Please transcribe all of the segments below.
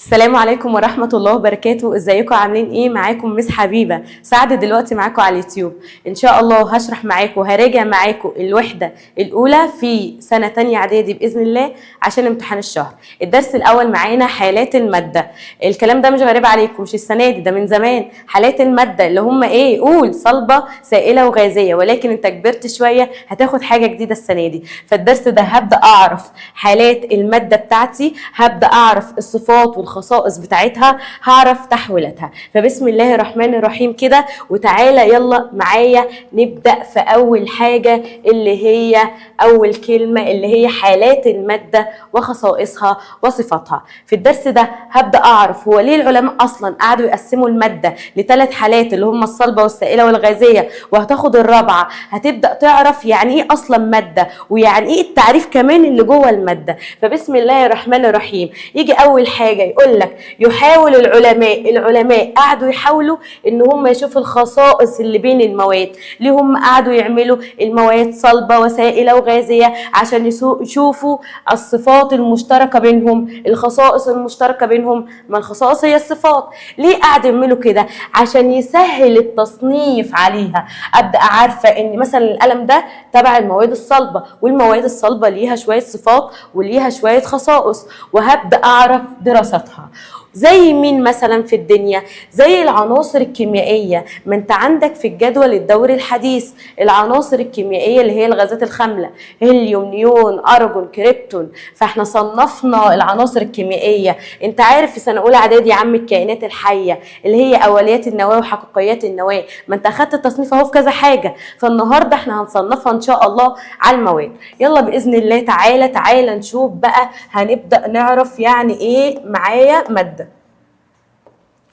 السلام عليكم ورحمة الله وبركاته. ازيكم عاملين ايه؟ معاكم مس حبيبة سعد دلوقتي معاكم على اليوتيوب. ان شاء الله هشرح معاكم وهراجع معاكم الوحدة الاولى في سنة تانية اعدادي باذن الله عشان امتحان الشهر. الدرس الاول معانا حالات المادة. الكلام ده مش غريب عليكم، مش السنة دي، ده من زمان. حالات المادة اللي هم ايه؟ قول صلبة سائلة وغازية، ولكن انت كبرت شوية هتاخد حاجة جديدة السنة دي. فالدرس ده هبدأ اعرف حالات المادة بتاعتي، هبدأ اعرف الصفات والخصائص بتاعتها، هعرف تحويلاتها. فبسم الله الرحمن الرحيم كده، وتعالى يلا معايا نبدأ في أول حاجة اللي هي أول كلمة اللي هي حالات المادة وخصائصها وصفاتها. في الدرس ده هبدأ أعرف هو ليه العلماء أصلا قعدوا يقسموا المادة لثلاث حالات اللي هم الصلبة والسائلة والغازية، وهتاخد الرابعة هتبدأ تعرف يعني إيه أصلا مادة ويعني إيه التعريف كمان اللي جوه المادة. فبسم الله الرحمن الرحيم يجي أول حاجة يقول لك يحاول العلماء قعدوا يحاولوا ان هم يشوفوا الخصائص اللي بين المواد. ليه هم قعدوا يعملوا المواد صلبة وسائلة وغازية؟ عشان يشوفوا الصفات المشتركة بينهم، الخصائص المشتركة بينهم. ما الخصائص هي الصفات. ليه قعدوا يعملوا كده؟ عشان يسهل التصنيف عليها. ابدا عارفة ان مثلا القلم ده تبع المواد الصلبة، والمواد الصلبة ليها شوية صفات وليها شوية خصائص، وهبدا اعرف دراستها. زي مين مثلا في الدنيا؟ زي العناصر الكيميائية. ما انت عندك في الجدول الدوري الحديث العناصر الكيميائية اللي هي الغازات الخاملة، هيليوم، نيون، ارجون، كريبتون. فاحنا صنفنا العناصر الكيميائية. انت عارف في سنة اولى اعدادي يا عم الكائنات الحية اللي هي اوليات النواة وحقيقيات النواة. ما انت اخدت التصنيف اهو في كذا حاجة، فالنهاردة احنا هنصنفها ان شاء الله على المواد. يلا باذن الله تعالى نشوف بقى، هنبدأ نعرف يعني ايه معايا مادة.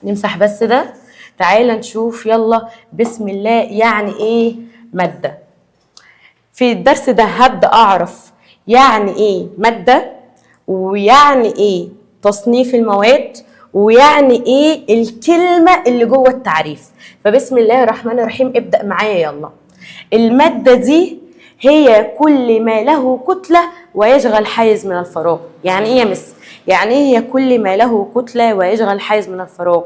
نمسح بس ده. تعالى نشوف يلا بسم الله يعني ايه مادة. في الدرس ده هبدأ اعرف يعني ايه مادة، ويعني ايه تصنيف المواد، ويعني ايه الكلمة اللي جوه التعريف. فبسم الله الرحمن الرحيم ابدأ معايا يلا. المادة دي هي كل ما له كتلة ويشغل حيز من الفراغ. يعني ايه يا مس؟ يعني ايه هي كل ما له كتلة ويشغل حيز من الفراغ؟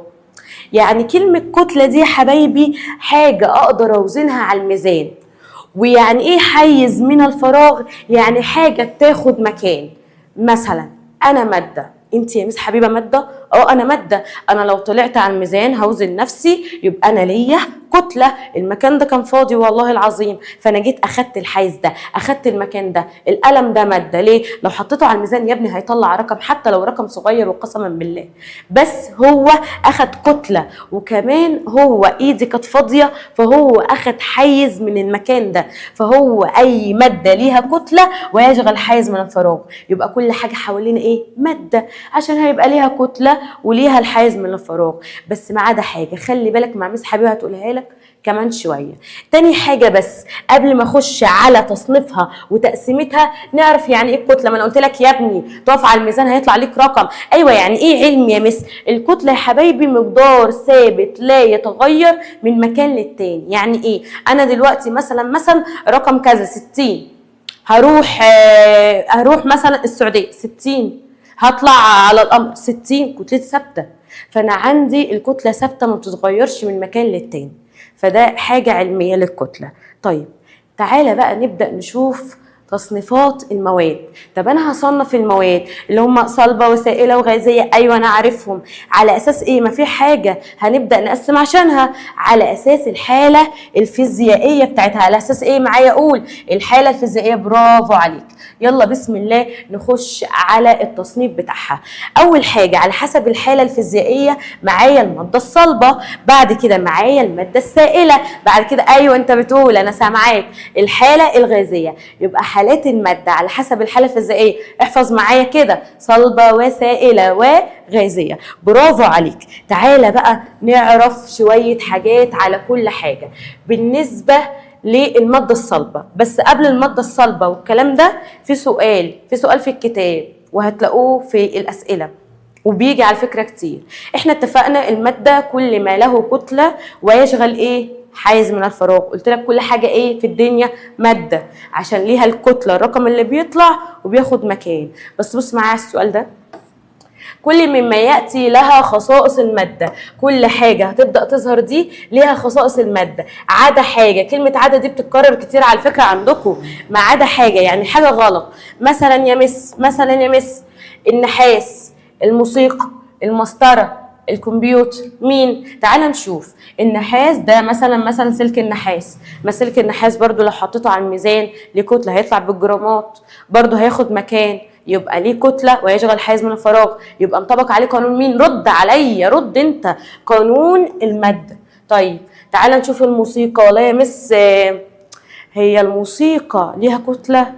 يعني كلمة كتلة دي يا حبايبي حاجة أقدر أوزنها على الميزان. ويعني إيه حيز من الفراغ؟ يعني حاجة بتاخد مكان. مثلا أنا مادة، أنت يا مس حبيبة مادة؟ أنا مادة. أنا لو طلعت على الميزان هوزن نفسي يبقى أنا ليا كتلة. المكان ده كان فاضي والله العظيم، فأنا جيت أخدت الحيز ده، أخدت المكان ده. القلم ده مادة. ليه؟ لو حطيته على الميزان يا ابني هيطلع رقم، حتى لو رقم صغير وقسما بالله، بس هو أخد كتلة. وكمان هو إيدي كانت فاضية فهو أخد حيز من المكان ده. فهو أي مادة ليها كتلة ويشغل حيز من الفراغ. يبقى كل حاجة حوالينا إيه؟ مادة، عشان هيبقى ليها كتلة وليها الحيز من الفراغ. بس ما عدا حاجة خلي بالك مع مس حبيبة هتقولها لك كمان شوية. تاني حاجة بس قبل ما اخش على تصنيفها وتقسيمتها نعرف يعني ايه الكتلة. ما انا قلت لك يا ابني تقف على الميزان هيطلع ليك رقم. ايوه، يعني ايه علم يا مس؟ الكتلة يا حبايبي مقدار ثابت لا يتغير من مكان للتاني. يعني ايه؟ انا دلوقتي مثلا رقم كذا 60، هروح مثلا السعودية 60، هطلع على القمر 60، كتلة ثابتة. فانا عندي الكتلة ثابتة ما بتتغيرش من مكان للتاني. فده حاجة علمية للكتلة. طيب تعالى بقى نبدأ نشوف تصنيفات المواد. طب انا هصنف المواد اللي هم صلبة وسائلة وغازية، ايوه انا عارفهم. على اساس ايه؟ ما في حاجة هنبدأ نقسم عشانها على اساس الحالة الفيزيائية بتاعتها. على اساس ايه معايا؟ اقول الحالة الفيزيائية. برافو عليك. يلا بسم الله نخش على التصنيف بتاعها. اول حاجة على حسب الحالة الفيزيائية معايا المادة الصلبة، بعد كده معايا المادة السائلة، بعد كده ايوه انت بتقول انا سامعاك الحالة الغازية. يبقى حالات المادة على حسب الحالة الفيزيائية. احفظ معايا كده صلبة وسائلة وغازية. برافو عليك. تعالى بقى نعرف شوية حاجات على كل حاجة بالنسبة للمادة الصلبة. بس قبل المادة الصلبة والكلام ده في سؤال في الكتاب وهتلاقوه في الأسئلة وبيجي على فكرة كتير. احنا اتفقنا المادة كل ما له كتلة ويشغل ايه؟ حيز من الفراغ. قلت لك كل حاجة ايه في الدنيا؟ مادة، عشان ليها الكتلة الرقم اللي بيطلع وبياخد مكان. بس بص معايا السؤال ده. كل مما ياتي لها خصائص الماده، كل حاجه هتبدا تظهر دي ليها خصائص الماده، عدا حاجه. كلمه عدا دي بتتكرر كتير على فكره عندكم، ما عدا حاجه يعني حاجه غلط. مثلا يمس، مثلا يمس، النحاس، الموسيقى، المسطره، الكمبيوتر. مين؟ تعال نشوف. النحاس ده مثلا سلك النحاس، ما سلك النحاس برضو لو حطيته على الميزان ليه كتله هيطلع بالجرامات، برضو هياخد مكان، يبقى ليه كتله ويشغل حيز من الفراغ، يبقى انطبق عليه قانون مين؟ رد عليا، رد انت، قانون الماده. طيب تعال نشوف الموسيقى. والله يا مس هي الموسيقى ليها كتله؟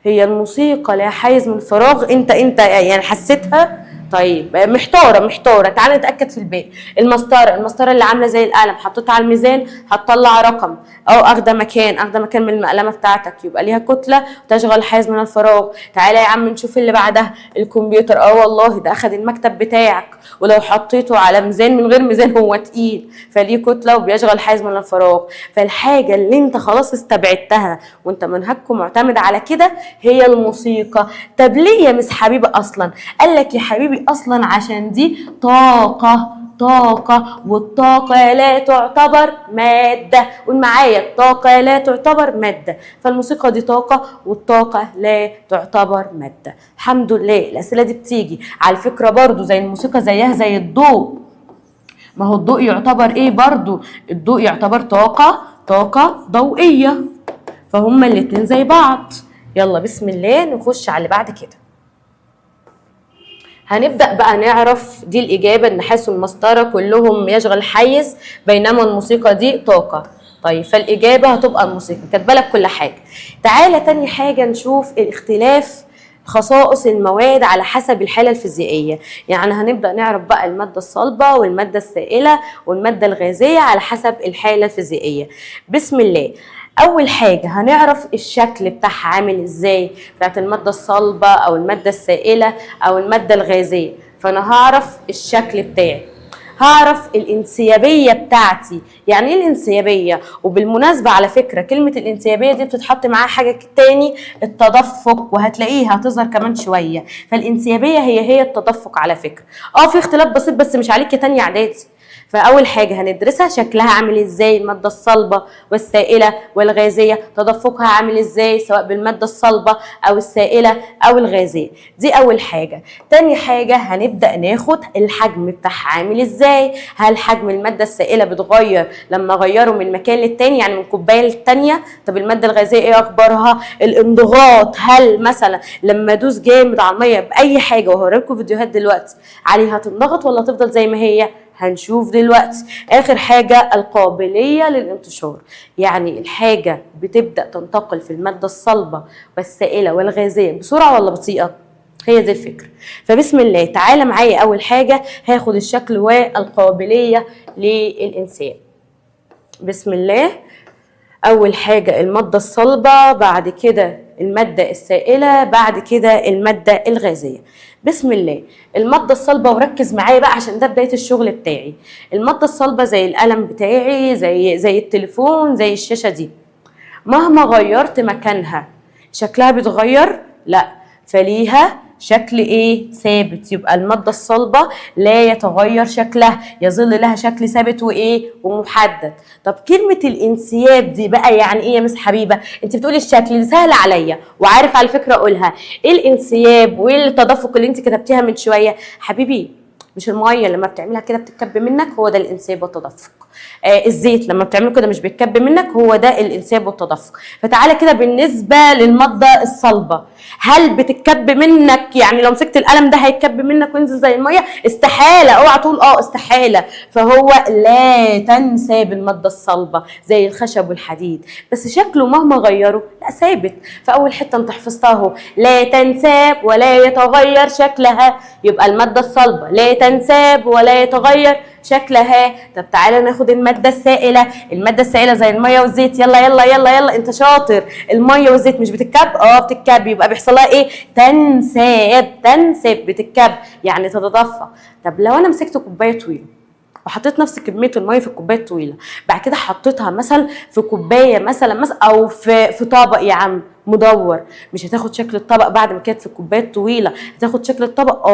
هي الموسيقى لها حيز من الفراغ؟ انت يعني حسيتها؟ طيب محتاره، تعالى نتاكد في الباقي. المسطره اللي عامله زي القلم، حطيتها على الميزان هتطلع رقم، او اخده مكان من المقلمه بتاعتك، يبقى ليها كتله وتشغل حيز من الفراغ. تعالى يا عم نشوف اللي بعدها. الكمبيوتر، والله ده اخد المكتب بتاعك، ولو حطيته على ميزان من غير ميزان هو تقيل، فليه كتله وبيشغل حيز من الفراغ. فالحاجه اللي انت خلاص استبعدتها وانت منهجكم معتمد على كده هي الموسيقى. طب ليه يا مس حبيبي اصلا؟ قال لك يا حبيبي اصلا عشان دي طاقه، والطاقة لا تعتبر مادة. قول معايا، الطاقة لا تعتبر مادة، فالموسيقى دي طاقة والطاقة لا تعتبر مادة. الحمد لله الأسئلة دي بتيجي على فكرة برضو زي الموسيقى، زيها زي الضوء. ما هو الضوء يعتبر ايه برضو؟ الضوء يعتبر طاقة ضوئية، فهما الاتنين زي بعض. يلا بسم الله نخش على اللي بعد كده. هنبدأ بقى نعرف دي الإجابة. النحاس والمسطرة كلهم يشغل حيز، بينما الموسيقى دي طاقة. طيب فالإجابة هتبقى الموسيقى، كاتبه لك كل حاجة. تعالى تاني حاجة نشوف الاختلاف خصائص المواد على حسب الحالة الفيزيائية. يعني هنبدأ نعرف بقى المادة الصلبة والمادة السائلة والمادة الغازية على حسب الحالة الفيزيائية. بسم الله. اول حاجه هنعرف الشكل بتاعها عامل ازاي، بتاعت الماده الصلبه او الماده السائله او الماده الغازيه. فانا هعرف الشكل بتاعي، هعرف الانسيابيه بتاعتي. يعني ايه الانسيابيه؟ وبالمناسبه على فكره كلمه الانسيابيه دي بتتحط معاها حاجه تاني، التدفق، وهتلاقيها هتظهر كمان شويه. فالانسيابيه هي التدفق على فكره. في اختلاف بسيط بس مش عليك يا تانية اعدادي. فاول حاجه هندرسها شكلها عامل ازاي، الماده الصلبه والسائله والغازيه تدفقها عامل ازاي، سواء بالماده الصلبه او السائله او الغازيه. دي اول حاجه. تاني حاجه هنبدا ناخد الحجم بتاعها عامل ازاي. هل حجم الماده السائله بيتغير لما اغيره من مكان للتاني، يعني من كوبايه للتانيه؟ طب الماده الغازيه ايه اخبارها؟ الانضغاط، هل مثلا لما ادوس جامد على الميه باي حاجه، وهوريكم فيديوهات دلوقتي عليها تنضغط ولا تفضل زي ما هي؟ هنشوف دلوقتي. اخر حاجه القابليه للانتشار، يعني الحاجه بتبدا تنتقل في الماده الصلبه والسائله والغازيه بسرعه ولا بطيئه؟ هي دي الفكره. فبسم الله تعالى معايا. اول حاجه هاخد الشكل والقابليه للانسان. بسم الله. اول حاجه الماده الصلبه، بعد كده الماده السائله، بعد كده الماده الغازيه. بسم الله. الماده الصلبه، وركز معايا بقى عشان ده بدايه الشغل بتاعي. الماده الصلبه زي القلم بتاعي، زي التليفون، زي الشاشه دي، مهما غيرت مكانها شكلها بيتغير؟ لا، فليها شكل ايه؟ ثابت. يبقى المادة الصلبة لا يتغير شكلها، يظل لها شكل ثابت وايه؟ ومحدد. طب كلمة الانسياب دي بقى يعني ايه يا مس حبيبة؟ انت بتقولي الشكل دي سهل عليا وعارف على فكرة اقولها. ايه الانسياب وايه التدفق اللي انت كتبتيها من شوية؟ حبيبي مش المية لما بتعملها كده بتتكب منك؟ هو ده الانسياب والتدفق. الزيت لما بتعمله كده مش بيتكب منك؟ هو ده الانسياب والتدفق. فتعالى كده بالنسبه للماده الصلبه، هل بتتكب منك؟ يعني لو مسكت القلم ده هيتكب منك وينزل زي الميه؟ استحاله. اوعى تقول استحاله. فهو لا تنساب الماده الصلبه زي الخشب والحديد، بس شكله مهما غيره لا ثابت. فاول حته انت حفظتها اهو، لا تنساب ولا يتغير شكلها. يبقى الماده الصلبه لا تنساب ولا يتغير شكلها. طب تعالى ناخد الماده السائله. الماده السائله زي الميه والزيت. يلا يلا يلا يلا انت شاطر. الميه والزيت مش بتتكب؟ بتتكب. يبقى بيحصل لها ايه؟ تنساب، بتتكب يعني تتدفق. طب لو انا مسكت كوبايه طويله وحطيت نفس كميه الميه في الكوبايه الطويله، بعد كده حطيتها مثلا في كوبايه مثلا او في طبق يا عم، مدور. مش هتاخد شكل الطبق بعد ما كانت في الكوبايات طويله، هتاخد شكل الطبق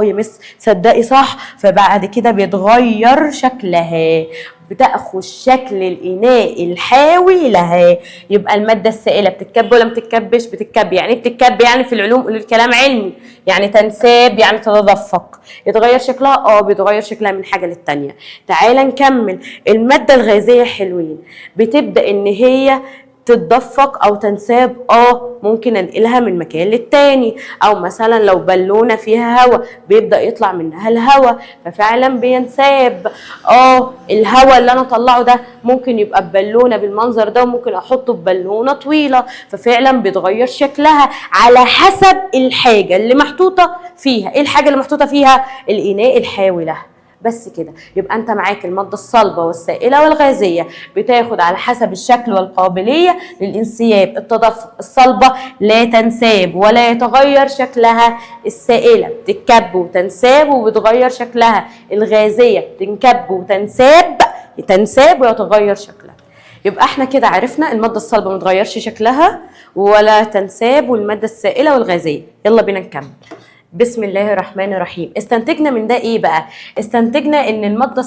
يا مس تصدقي صح. فبعد كده بيتغير شكلها، بتاخد شكل الاناء الحاوي لها. يبقى الماده السائله بتتكب ولا بتتكبش؟ بتتكب. يعني بتتكب يعني في العلوم قولوا الكلام علمي، يعني تنساب يعني تتدفق. يتغير شكلها بيتغير شكلها من حاجه للتانيه. تعالى نكمل. الماده الغازيه حلوين، بتبدا ان هي تتدفق او تنساب. ممكن انقلها من مكان للتاني، او مثلا لو بالونه فيها هواء بيبدا يطلع منها الهواء ففعلا بينساب. الهواء اللي انا اطلعه ده ممكن يبقى ببالونه بالمنظر ده، وممكن احطه ببالونه طويله، ففعلا بيتغير شكلها على حسب الحاجه اللي محطوطه فيها. ايه الحاجه اللي محطوطه فيها؟ الاناء الحاوي لها. بس كده. يبقى انت معاك الماده الصلبه والسائله والغازيه، بتاخد على حسب الشكل والقابليه للانسياب. التدفق، الصلبه لا تنساب ولا يتغير شكلها، السائله بتنكب وتنساب وبتغير شكلها، الغازيه بتنكب وتنساب ويتغير شكلها. يبقى احنا كده عرفنا الماده الصلبه ما تغيرش شكلها ولا تنساب، والماده السائله والغازيه. يلا بينا نكمل. بسم الله الرحمن الرحيم. استنتجنا من ده ايه بقى؟ استنتجنا ان الماده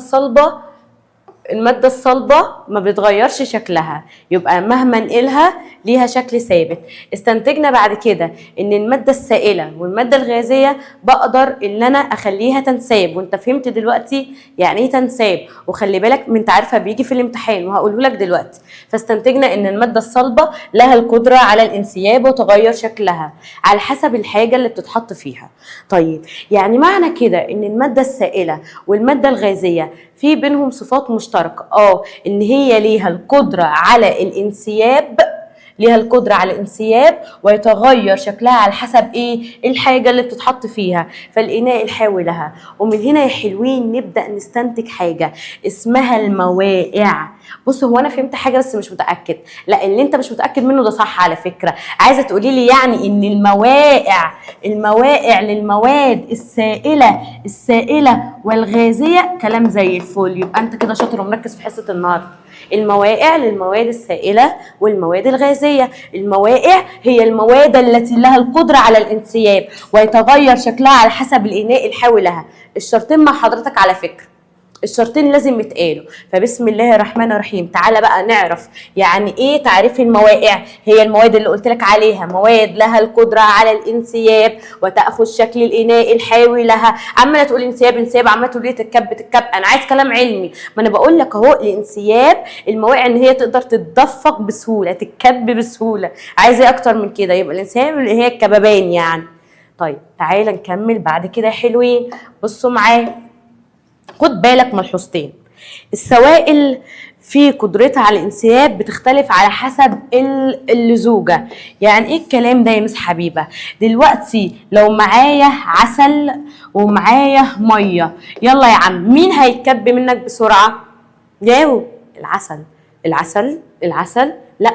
الصلبه ما بتغيرش شكلها، يبقى مهما انقلها ليها شكل ثابت. استنتجنا بعد كده ان الماده السائله والماده الغازيه بقدر ان انا اخليها تنساب، وانت فهمت دلوقتي يعني ايه تنساب. وخلي بالك من تعرفها بيجي في الامتحان وهقوله لك دلوقتي. فاستنتجنا ان الماده الصلبه لها القدره على الانسياب وتغير شكلها على حسب الحاجه اللي بتتحط فيها. طيب يعني معنى كده ان الماده السائله والماده الغازيه في بينهم صفات مشتركه، ان هي ليها القدره على الانسياب ويتغير شكلها على حسب ايه؟ الحاجه اللي بتتحط فيها، فالاناء الحاوي لها. ومن هنا يا حلوين نبدا نستنتج حاجه اسمها الموائع. بص هو انا فهمت حاجه بس مش متاكد. لا اللي انت مش متاكد منه ده صح على فكره. عايزه تقولي لي يعني ان الموائع للمواد السائله والغازيه، كلام زي الفل. يبقى انت كده شاطر ومركز في حصه النهارده. الموائع للمواد السائله والمواد الغازيه. الموائع هي المواد التي لها القدره على الانسياب ويتغير شكلها على حسب الاناء الحاوي لها. الشرطين مع حضرتك على فكره، الشرطين لازم يتقالوا. فبسم الله الرحمن الرحيم. تعالى بقى نعرف يعني ايه تعريف الموائع. هي المواد اللي قلت لك عليها، مواد لها القدره على الانسياب وتاخذ شكل الاناء الحاوي لها. عماله تقول انسياب، عماله تقول لي تتكب. انا عايز كلام علمي. ما انا بقول لك اهو الانسياب الموائع ان هي تقدر تتدفق بسهوله، تتكب بسهوله. عايز ايه اكتر من كده؟ يبقى الانسياب اللي هي الكبابان يعني. طيب تعالى نكمل بعد كده. حلوين بصوا معايا، خد بالك ملحوظتين. السوائل في قدرتها على الانسياب بتختلف على حسب اللزوجه. يعني ايه الكلام ده يا مس حبيبه؟ دلوقتي لو معايا عسل ومعايا ميه، يلا يا عم مين هيتكب منك بسرعه؟ جاوب. العسل لا،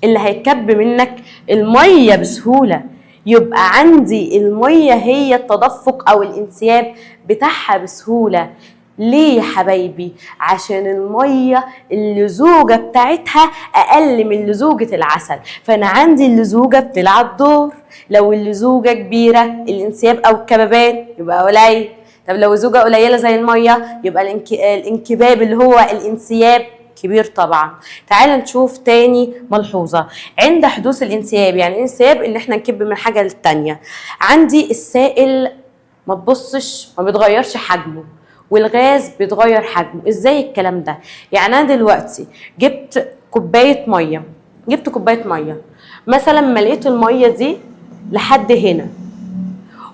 اللي هيتكب منك الميه بسهوله. يبقى عندي الميه هي التدفق او الانسياب بتاعها بسهوله. ليه يا حبايبي؟ عشان الميه اللزوجه بتاعتها اقل من لزوجه العسل، فانا عندي اللزوجه بتلعب دور. لو اللزوجه كبيره الانسياب او الكبابان يبقى قليل. طب لو زوجه قليله زي الميه يبقى الانكباب اللي هو الانسياب كبير طبعا. تعال نشوف تاني ملحوظه. عند حدوث الانسياب، يعني الانسياب ان احنا نكب من حاجه للتانيه. عندي السائل ما تبصش ما بيتغيرش حجمه، والغاز بيتغير حجمه. ازاي الكلام ده؟ يعني انا دلوقتي جبت كوبايه ميه مثلا، مليت الميه دي لحد هنا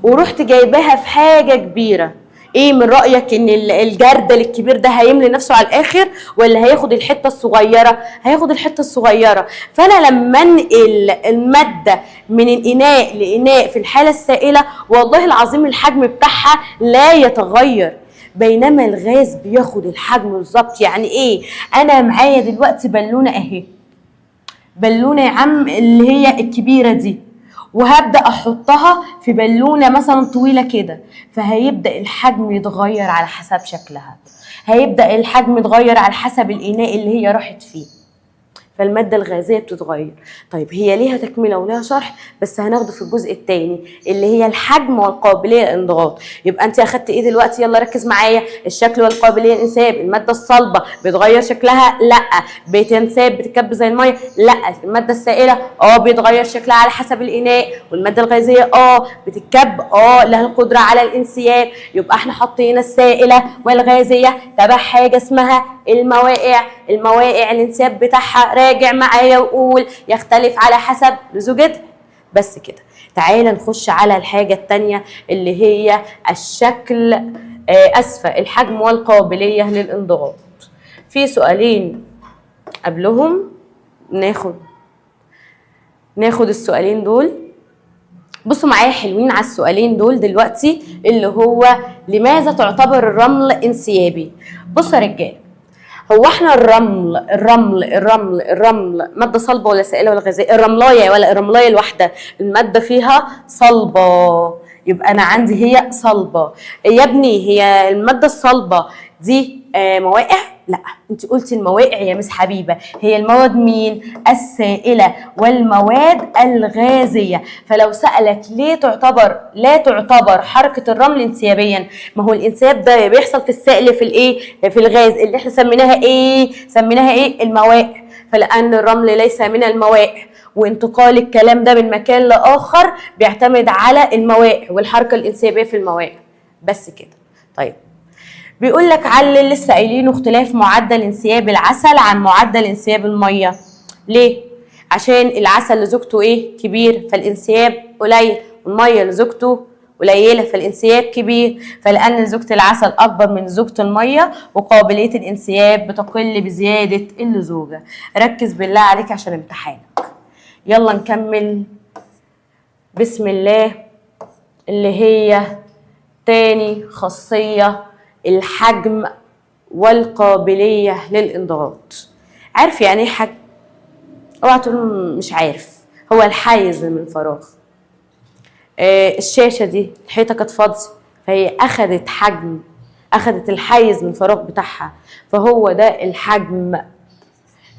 ورحت جايباها في حاجه كبيره. ايه من رايك ان الجردل الكبير ده هيملي نفسه على الاخر ولا هياخد الحته الصغيره؟ هياخد الحته الصغيره. فانا لما انقل الماده من الاناء لاناء في الحاله السائله والله العظيم الحجم بتاعها لا يتغير، بينما الغاز بياخد الحجم بالظبط. يعني ايه؟ انا معايا دلوقتي بالونه اهي، بالونه يا عم اللي هي الكبيره دي، وهبدا احطها في بالونه مثلا طويله كده، فهيبدا الحجم يتغير على حسب شكلها، هيبدا الحجم يتغير على حسب الاناء اللي هي راحت فيه. فالماده الغازيه بتتغير. طيب هي ليها تكمله وليها شرح بس هناخده في الجزء الثاني اللي هي الحجم والقابليه للانضغاط. يبقى انت اخدت ايه دلوقتي؟ يلا ركز معايا. الشكل والقابليه للانسياب. الماده الصلبه بيتغير شكلها؟ لا. بتنساب بتتكب زي الميه؟ لا. الماده السائله بيتغير شكلها على حسب الاناء. والماده الغازيه بتتكب لها القدره على الانسياب. يبقى احنا حطينا السائله والغازيه تبع حاجه اسمها الموائع. الموائع الانسياب بتاعها راجع معايا وقول يختلف على حسب لزوجتها. بس كده. تعالى نخش على الحاجه الثانيه اللي هي الشكل الحجم والقابليه للانضغاط. في سؤالين قبلهم ناخد السؤالين دول. بصوا معايا حلوين على السؤالين دول دلوقتي، اللي هو لماذا تعتبر الرمل انسيابي؟ بصوا يا رجاله، هو احنا الرمل ماده صلبه ولا سائله ولا غازيه؟ الرملايه الواحده الماده فيها صلبه، يبقى انا عندي هي صلبه. يا ابني هي الماده الصلبه دي موائع؟ لا، انت قلتي الموائع يا مس حبيبه. هي المواد مين؟ السائله والمواد الغازيه. فلو سالك ليه لا تعتبر حركه الرمل انسيابيا؟ ما هو الانسياب ده بيحصل في السائل في الغاز اللي احنا سميناها ايه؟ الموائع. فلان الرمل ليس من الموائع، وانتقال الكلام ده من مكان لاخر بيعتمد على الموائع والحركه الانسيابيه في الموائع. بس كده. طيب بيقول لك علل لسه قايلينه اختلاف معدل انسياب العسل عن معدل انسياب الميه. ليه؟ عشان العسل لزوجته كبير فالانسياب قليل، والميه لزوجته قليله فالانسياب كبير. فلان زوجة العسل اكبر من زوجة الميه وقابليه الانسياب بتقل بزياده اللزوجه. ركز بالله عليك عشان امتحانك. يلا نكمل بسم الله. اللي هي تاني خاصيه، الحجم والقابليه للانضغاط. عارف يعني ايه حجم؟ اوعى تقول مش عارف. هو الحيز من فراغ. الشاشه دي الحيطه كانت فاضيه فهي اخذت الحيز من فراغ بتاعها، فهو ده الحجم.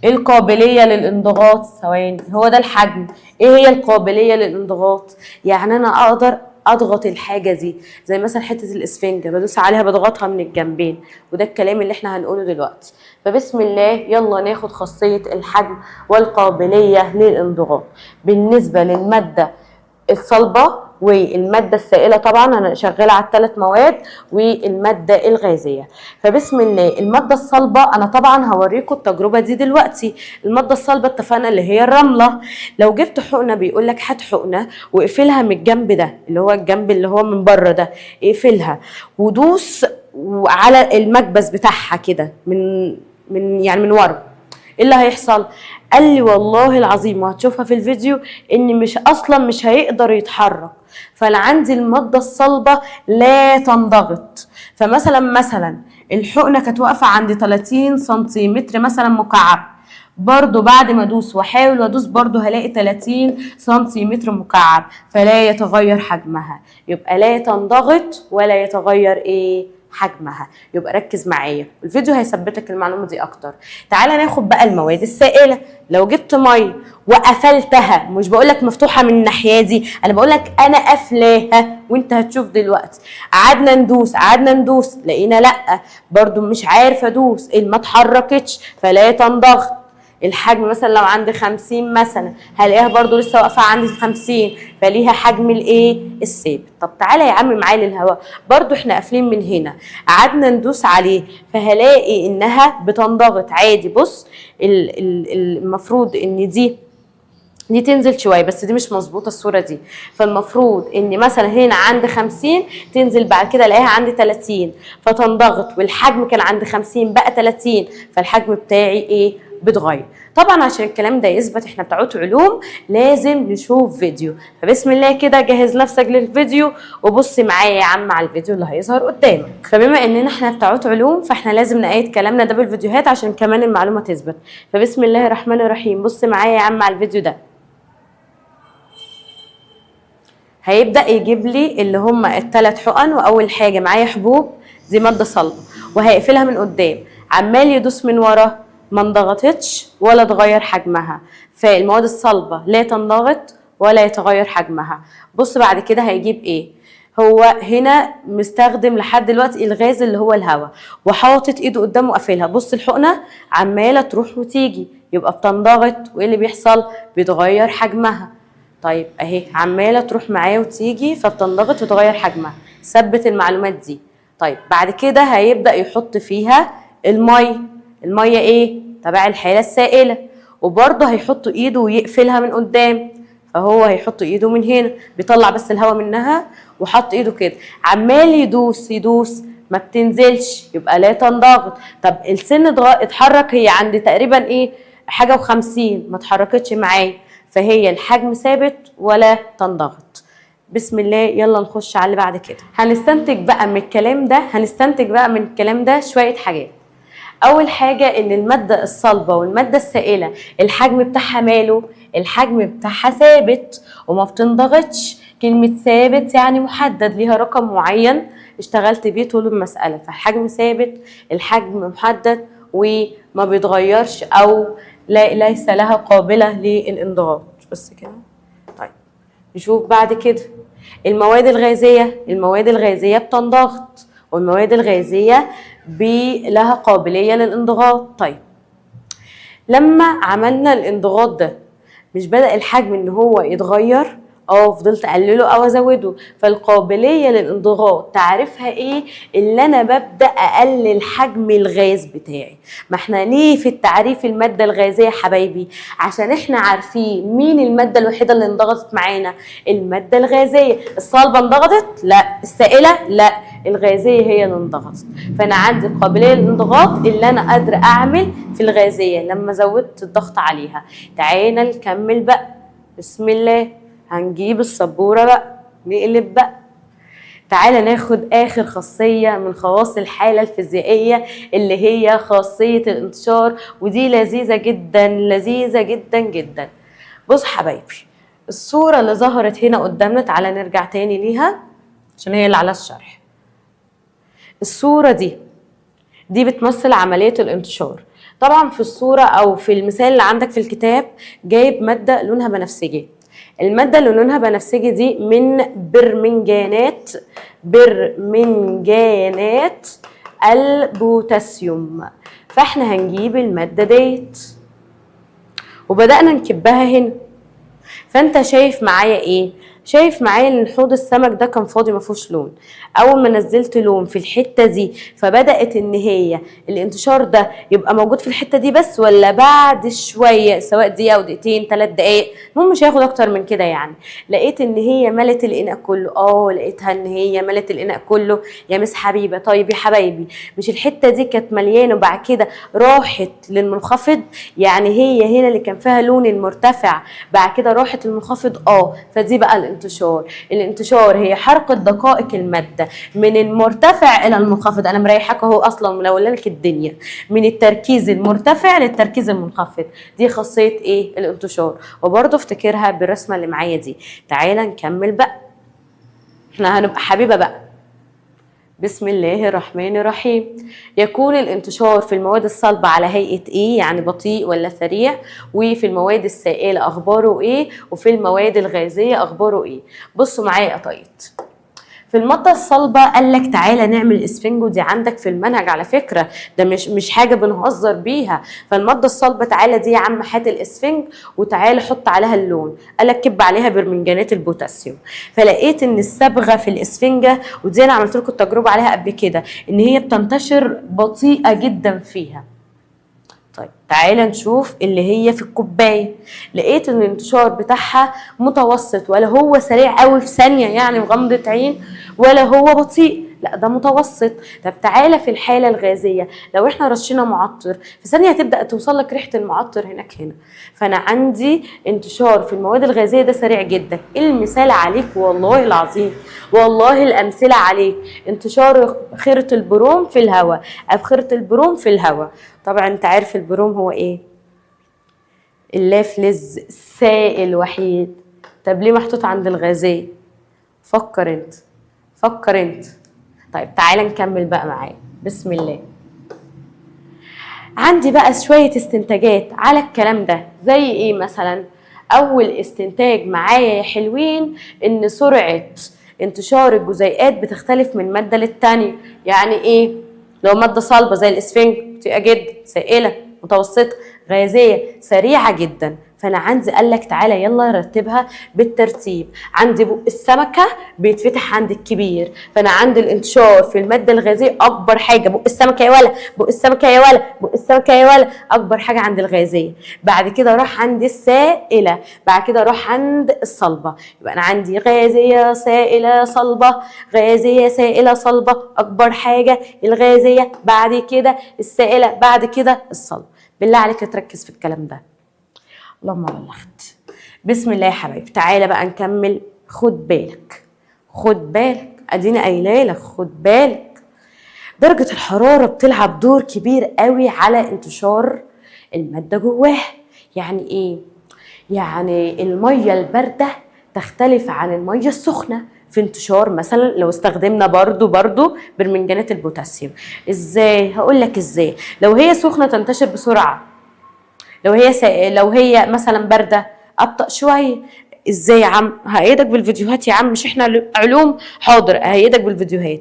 القابليه للانضغاط، ثواني، هو ده الحجم. ايه هي القابليه للانضغاط؟ يعني انا اقدر اضغط الحاجه دي، زي مثلا حته الاسفنجه بدوس عليها بضغطها من الجنبين، وده الكلام اللي احنا هنقوله دلوقتي. فبسم الله يلا ناخد خاصيه الحجم والقابليه للانضغاط. بالنسبه للماده الصلبه والماده السائله، طبعا انا شغاله على الثلاث مواد، والماده الغازيه. فبسم الله الماده الصلبه انا طبعا هوريكم التجربه دي دلوقتي. الماده الصلبه اتفقنا اللي هي الرمله. لو جبت حقنه بيقول لك هات حقنه واقفلها من الجنب ده اللي هو الجنب اللي هو من بره ده، اقفلها ودوس على المكبس بتاعها كده من ورا. ايه اللي هيحصل؟ قال لي والله العظيم وهتشوفها في الفيديو ان مش هيقدر يتحرك. فانا عندي الماده الصلبه لا تنضغط. فمثلا الحقنه كانت واقفه عند 30 سنتيمتر مثلا مكعب، برضو بعد ما ادوس واحاول وادوس برضو هلاقي 30 سنتيمتر مكعب، فلا يتغير حجمها. يبقى لا تنضغط ولا يتغير حجمها. يبقى ركز معايا، الفيديو هيثبت لك المعلومه دي اكتر. تعالى ناخد بقى المواد السائله. لو جبت ميه وقفلتها، مش بقول لك مفتوحه من الناحيه دي، انا بقول لك انا قافلاها وانت هتشوف دلوقتي. قعدنا ندوس لقينا لا، برضو مش عارفه ادوس، ما اتحركتش فلا تنضغط. الحجم مثلا لو عندي 50 مثلا هلاقيها برضو لسه واقفه عندي 50، فليها حجم الثابت. طب تعالى يا عم معايا للهواء، برضو احنا قافلين من هنا، قعدنا ندوس عليه فهلاقي انها بتنضغط عادي. بص المفروض ان دي تنزل شويه، بس دي مش مظبوطه الصوره دي. فالمفروض ان مثلا هنا عند 50 تنزل بعد كده الاقيها عندي 30 فتنضغط، والحجم كان عند 50 بقى 30، فالحجم بتاعي بتغير. طبعا عشان الكلام ده يثبت احنا بتاعت علوم لازم نشوف فيديو. فبسم الله كده جهز نفسك للفيديو وبص معايا يا عم على الفيديو اللي هيظهر قدامك. فبما اننا احنا بتاعت علوم فاحنا لازم نقيد كلامنا ده بالفيديوهات عشان كمان المعلومه تثبت. فبسم الله الرحمن الرحيم، بص معايا يا عم على الفيديو ده. هيبدأ يجيب لي اللي هم الثلاث حقن، واول حاجه معايا حبوب دي ماده صلبه وهيقفلها من قدام، عمال يدوس من ورا ما انضغطتش ولا اتغير حجمها، فالمواد الصلبة لا تنضغط ولا يتغير حجمها. بص بعد كده هيجيب ايه؟ هو هنا مستخدم لحد دلوقتي الغاز اللي هو الهواء، وحاطط ايده قدامه قافلها. بص الحقنة عمالة تروح وتيجي، يبقى بتنضغط، وايه اللي بيحصل؟ بيتغير حجمها. طيب اهي عمالة تروح معاه وتيجي، فبتنضغط وتغير حجمها. ثبت المعلومات دي. طيب بعد كده هيبدأ يحط فيها المية. المية ايه؟ تبع الحالة السائلة، وبرضه هيحط ايده ويقفلها من قدام، فهو هيحط ايده من هنا، بيطلع بس الهواء منها وحط ايده كده، عمال يدوس يدوس، ما بتنزلش، يبقى لا تنضغط. طب السن اتحرك، هي عند تقريبا ايه؟ حاجة وخمسين، ما اتحركتش معايا، فهي الحجم ثابت ولا تنضغط. بسم الله، يلا نخش على اللي بعد كده. هنستنتج بقى من الكلام ده شوية حاجات. اول حاجه ان الماده الصلبه والماده السائله الحجم بتاعها ماله؟ الحجم بتاعها ثابت وما بتنضغطش. كلمه ثابت يعني محدد، ليها رقم معين اشتغلت بيه طول المساله، فالحجم ثابت، الحجم محدد وما بيتغيرش، او ليس لها قابله للانضغاط. بس كده. طيب نشوف بعد كده المواد الغازيه بتنضغط، والمواد الغازيه لها قابليه للانضغاط. طيب لما عملنا الانضغاط ده، مش بدأ الحجم ان هو يتغير؟ فضلت اقلله او ازوده. فالقابليه للانضغاط تعرفها ايه؟ اللي انا ببدا اقلل حجم الغاز بتاعي. ما احنا ليه في التعريف الماده الغازيه يا حبايبي؟ عشان احنا عارفين مين الماده الوحيده اللي انضغطت معانا؟ الماده الغازيه. الصلبه انضغطت؟ لا. السائله؟ لا. الغازيه هي اللي انضغطت. فانا عندي القابليه للانضغاط اللي انا قادره اعمل في الغازيه لما زودت الضغط عليها. تعالى نكمل بقى. بسم الله. هنجيب السبورة بقى، نقلب بقى. تعالى ناخد آخر خاصية من خواص الحالة الفيزيائية، اللي هي خاصية الانتشار، ودي لذيذة جدا، لذيذة جدا جدا. بص حبايبي، الصورة اللي ظهرت هنا قدامنا، تعالى نرجع تاني ليها عشان هي اللي على الشرح. الصورة دي بتمثل عملية الانتشار. طبعا في الصورة أو في المثال اللي عندك في الكتاب جايب مادة لونها بنفسجي. المادة اللي لونها بنفسجي دي من برمنجانات البوتاسيوم. فاحنا هنجيب المادة ديت وبدأنا نكبها هنا. فانت شايف معايا ايه؟ شايف معايا ان حوض السمك ده كان فاضي ما فيهوش لون. اول ما نزلت لون في الحته دي، فبدات ان هي الانتشار ده يبقى موجود في الحته دي بس، ولا بعد شويه سواء دقيقه او دقيقتين 3 دقائق، المهم مش هياخد اكتر من كده يعني، لقيت ان هي ملت الاناء كله. لقيتها ان هي ملت الاناء كله يا مس حبيبه. طيب يا حبايبي، مش الحته دي كانت مليانه وبعد كده راحت للمنخفض؟ يعني هي هنا اللي كان فيها لون المرتفع بعد كده راحت المنخفض. فدي بقى الانتشار هي حركه دقائق الماده من المرتفع الى المنخفض. انا مريحك اهو اصلا ملوله لك الدنيا، من التركيز المرتفع للتركيز المنخفض. دي خاصيه ايه؟ الانتشار. وبرضه افتكرها بالرسمه اللي معايا دي. تعالى نكمل بقى، احنا هنبقى حبيبه بقى. بسم الله الرحمن الرحيم. يكون الانتشار في المواد الصلبة على هيئة ايه؟ يعني بطيء ولا سريع؟ وفي المواد السائلة اخباره ايه؟ وفي المواد الغازية اخباره ايه؟ بصوا معايا يا قطايط. في المادة الصلبة قال لك تعالى نعمل اسفنج، ودي عندك في المنهج على فكرة، ده مش حاجة بنهزر بيها. فالمادة الصلبة تعالى دي يا عم هات الاسفنج وتعالى حط عليها اللون. قال لك كب عليها برمنجانات البوتاسيوم. فلقيت ان الصبغة في الاسفنجة، ودي انا عملت لكم التجربة عليها قبل كده، ان هي بتنتشر بطيئة جدا فيها. طيب تعالى نشوف اللي هي في الكوبايه. لقيت ان الانتشار بتاعها متوسط، ولا هو سريع قوي في ثانيه يعني بغمضه عين، ولا هو بطيء، لا ده متوسط. طب تعالى في الحاله الغازيه، لو احنا رشينا معطر في ثانيه هتبدا توصل لك ريحه المعطر هنا. فانا عندي انتشار في المواد الغازيه ده سريع جدا. المثال عليك والله العظيم، والله الامثله عليك. انتشار خيره البروم في الهواء، ابخره البروم في الهواء. طبعا انت عارف البروم هو ايه؟ اللافلز السائل وحيد. طب ليه محطوط عند الغازيه؟ فكر انت. طيب تعالى نكمل بقى معايا. بسم الله. عندي بقى شوية استنتاجات على الكلام ده. زي ايه مثلا؟ اول استنتاج معايا يا حلوين ان سرعة انتشار الجزيئات بتختلف من مادة للتانية. يعني ايه؟ لو مادة صلبة زي الاسفنج بطيئة جدا، سائلة، متوسطة، غازية، سريعة جدا. فانا عندي قال لك تعالى يلا رتبها بالترتيب. عندي بق السمكه بيتفتح عند الكبير، فانا عندي الانتشار في الماده الغازيه اكبر حاجه بق السمكه يا ولا، بق السمكه يا ولا، بق السمكه يا ولا، اكبر حاجه عند الغازيه. بعد كده راح عند السائله، بعد كده راح عند الصلبه. يبقى انا عندي غازيه، سائله، صلبه، غازيه، سائله، صلبه، اكبر حاجه الغازيه، بعد كده السائله، بعد كده الصلبه. بالله عليك تركز في الكلام ده. اللهم بلغت. بسم الله يا حبايبي، تعالى بقى نكمل. خد بالك، خد بالك، اديني قايله لك خد بالك. درجه الحراره بتلعب دور كبير قوي على انتشار الماده جواها. يعني ايه؟ يعني الميه البارده تختلف عن الميه السخنه في انتشار. مثلا لو استخدمنا برضو برمنجانات البوتاسيوم. ازاي؟ هقول لك ازاي. لو هي سخنه تنتشر بسرعه، لو هي مثلا بارده ابطا شويه. ازاي يا عم؟ هأيدك بالفيديوهات يا عم، مش احنا علوم؟ حاضر هأيدك بالفيديوهات.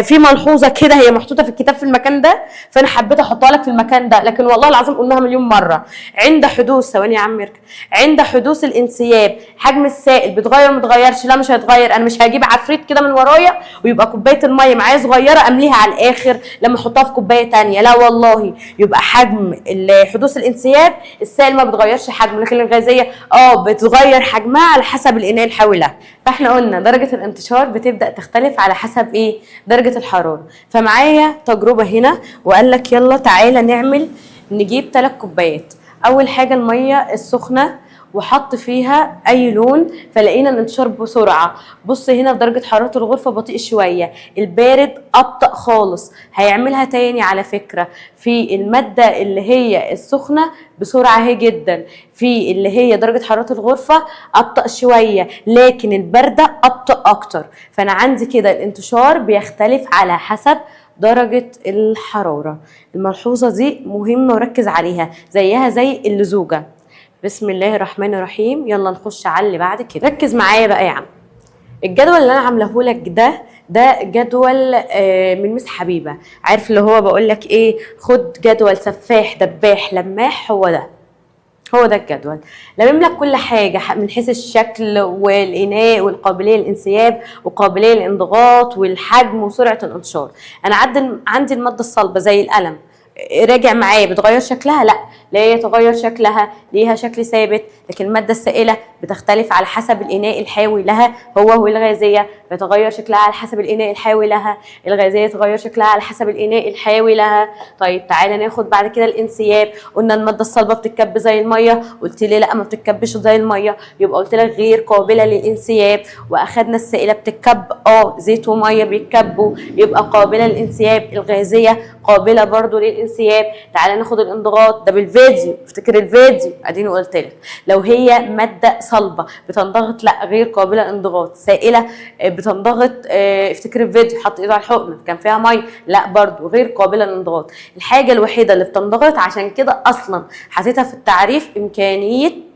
في ملحوظه كده هي محطوطه في الكتاب في المكان ده، فانا حبيت احطها لك في المكان ده، لكن والله العظيم قلناها مليون مره. عند حدوث، ثواني يا عم يركب، عند حدوث الانسياب حجم السائل بيتغير ما بيتغيرش؟ لا مش هيتغير. انا مش هجيب عفريت كده من ورايا ويبقى كوبايه الميه معايا صغيره امليها على الاخر لما احطها في كوبايه ثانيه، لا والله. يبقى حجم حدوث الانسياب السائل ما بتغيرش حجمه، لكن الغازيه بتغير حجمها على حسب الاناء الحاوي لها. فاحنا قلنا درجه الانتشار بتبدا تختلف على حسب ايه؟ درجه الحراره. فمعايا تجربه هنا وقال لك يلا تعالى نجيب 3 كوبايات. اول حاجه الميه السخنه وحط فيها اي لون، فلقينا الانتشار بسرعه. بص هنا في درجه حراره الغرفه بطيء شويه، البارد ابطا خالص. هيعملها تاني على فكره في الماده اللي هي السخنه بسرعه هي جدا، في اللي هي درجه حراره الغرفه ابطا شويه، لكن البارده ابطا اكتر. فانا عندي كده الانتشار بيختلف على حسب درجة الحرارة. الملحوظة دي مهمة وركز عليها، زيها زي اللزوجة. بسم الله الرحمن الرحيم. يلا نخش على اللي بعد كده. ركز معايا بقى يا عم. الجدول اللي انا عاملاه لك ده جدول من مس حبيبه. عارف اللي هو بقول لك ايه؟ خد جدول سفاح دباح لماح. هو ده الجدول. لمم لك كل حاجه من حيث الشكل والاناء والقابليه للانسياب وقابليه للانضغاط والحجم وسرعه الانتشار. انا عندي الماده الصلبه زي القلم، راجع معايا بتغير شكلها؟ لا يتغير شكلها، ليها شكل ثابت. لكن الماده السائله بتختلف على حسب الاناء الحاوي لها. هو الغازيه بتغير شكلها على حسب الاناء الحاوي لها، الغازيه تغير شكلها على حسب الاناء الحاوي لها. طيب تعالى ناخد بعد كده الانسياب. قلنا الماده الصلبه بتتكب زي الميه، قلت لي لا ما بتتكبش زي الميه، يبقى قلت لك غير قابله للانسياب. واخدنا السائله بتتكب، زيت وميه بيتكبوا، يبقى قابله للانسياب. الغازيه قابله برضو للانسياب. تعالى ناخد الانضغاط ده بالفيديو، افتكر الفيديو اديني قلت لك. لو هي ماده صلبه بتنضغط، لا غير قابله للانضغاط. سائله بتنضغط، افتكر الفيديو، حط ايده على الحقنه كان فيها ميه، لا برضو غير قابله للانضغاط. الحاجه الوحيده اللي بتنضغط، عشان كده اصلا حطيتها في التعريف، امكانيه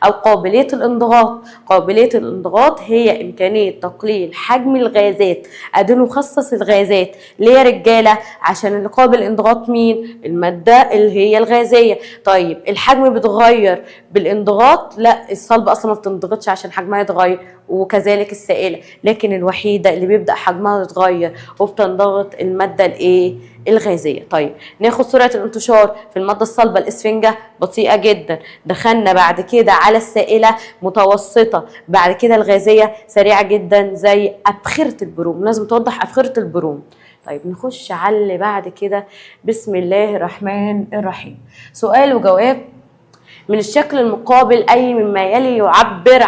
أو قابلية الانضغاط. قابلية الانضغاط هي إمكانية تقليل حجم الغازات. أدي نخصص الغازات ليه يا رجالة؟ عشان اللي قابل انضغاط مين؟ المادة اللي هي الغازية. طيب الحجم بيتغير بالانضغاط؟ لا، الصلب أصلا ما بتنضغطش عشان حجمها يتغير، وكذلك السائلة. لكن الوحيدة اللي بيبدأ حجمها يتغير وبتنضغط المادة الايه؟ الغازية. طيب ناخد سرعة الانتشار في المادة الصلبة. الاسفنجة بطيئة جدا. دخلنا بعد كده على السائلة متوسطة، بعد كده الغازية سريعة جدا زي أبخرة البروم. لازم توضح أبخرة البروم. طيب نخش على اللي بعد كده. بسم الله الرحمن الرحيم. سؤال وجواب. من الشكل المقابل أي مما يلي يعبر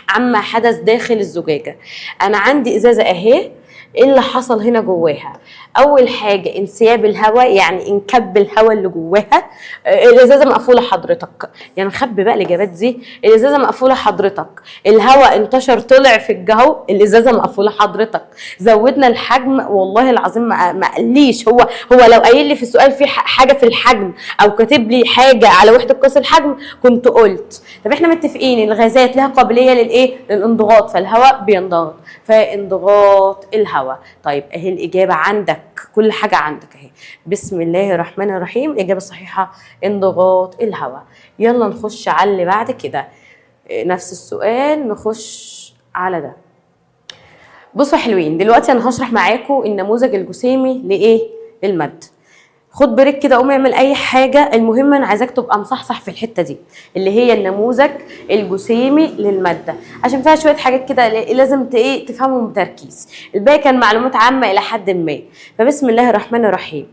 عما حدث داخل الزجاجة. أنا عندي إزازة أهي، ايه اللي حصل هنا جواها؟ اول حاجه انسياب الهواء، يعني انكب الهواء اللي جواها. الازازه مقفوله حضرتك، يعني نخبي بقى الاجابات دي. الازازه مقفوله حضرتك، الهواء انتشر طلع في الجو، الازازه مقفوله حضرتك. زودنا الحجم، والله العظيم ما قاليش. هو لو قايل لي في السؤال في حاجه في الحجم او كاتب لي حاجه على وحده قياس الحجم كنت قلت. طب احنا متفقين الغازات لها قابليه للايه؟ للانضغاط، فالهواء بينضغط، فانضغاط الهواء. طيب اهي الاجابه عندك، كل حاجه عندك اهي. بسم الله الرحمن الرحيم، الاجابه الصحيحه انضغاط الهواء. يلا نخش على اللي بعد كده، نفس السؤال نخش على ده. بصوا حلوين، دلوقتي انا هشرح معاكم النموذج الجسيمي لايه؟ للمد. خد بريك كده، قوم اعمل اي حاجه، المهم انا عايزاك تبقى مصحصح في الحته دي اللي هي النموذج الجسيمي للماده، عشان فيها شويه حاجات كده لازم ايه تفهمهم بتركيز. الباقي كان معلومات عامه الى حد ما. فبسم الله الرحمن الرحيم.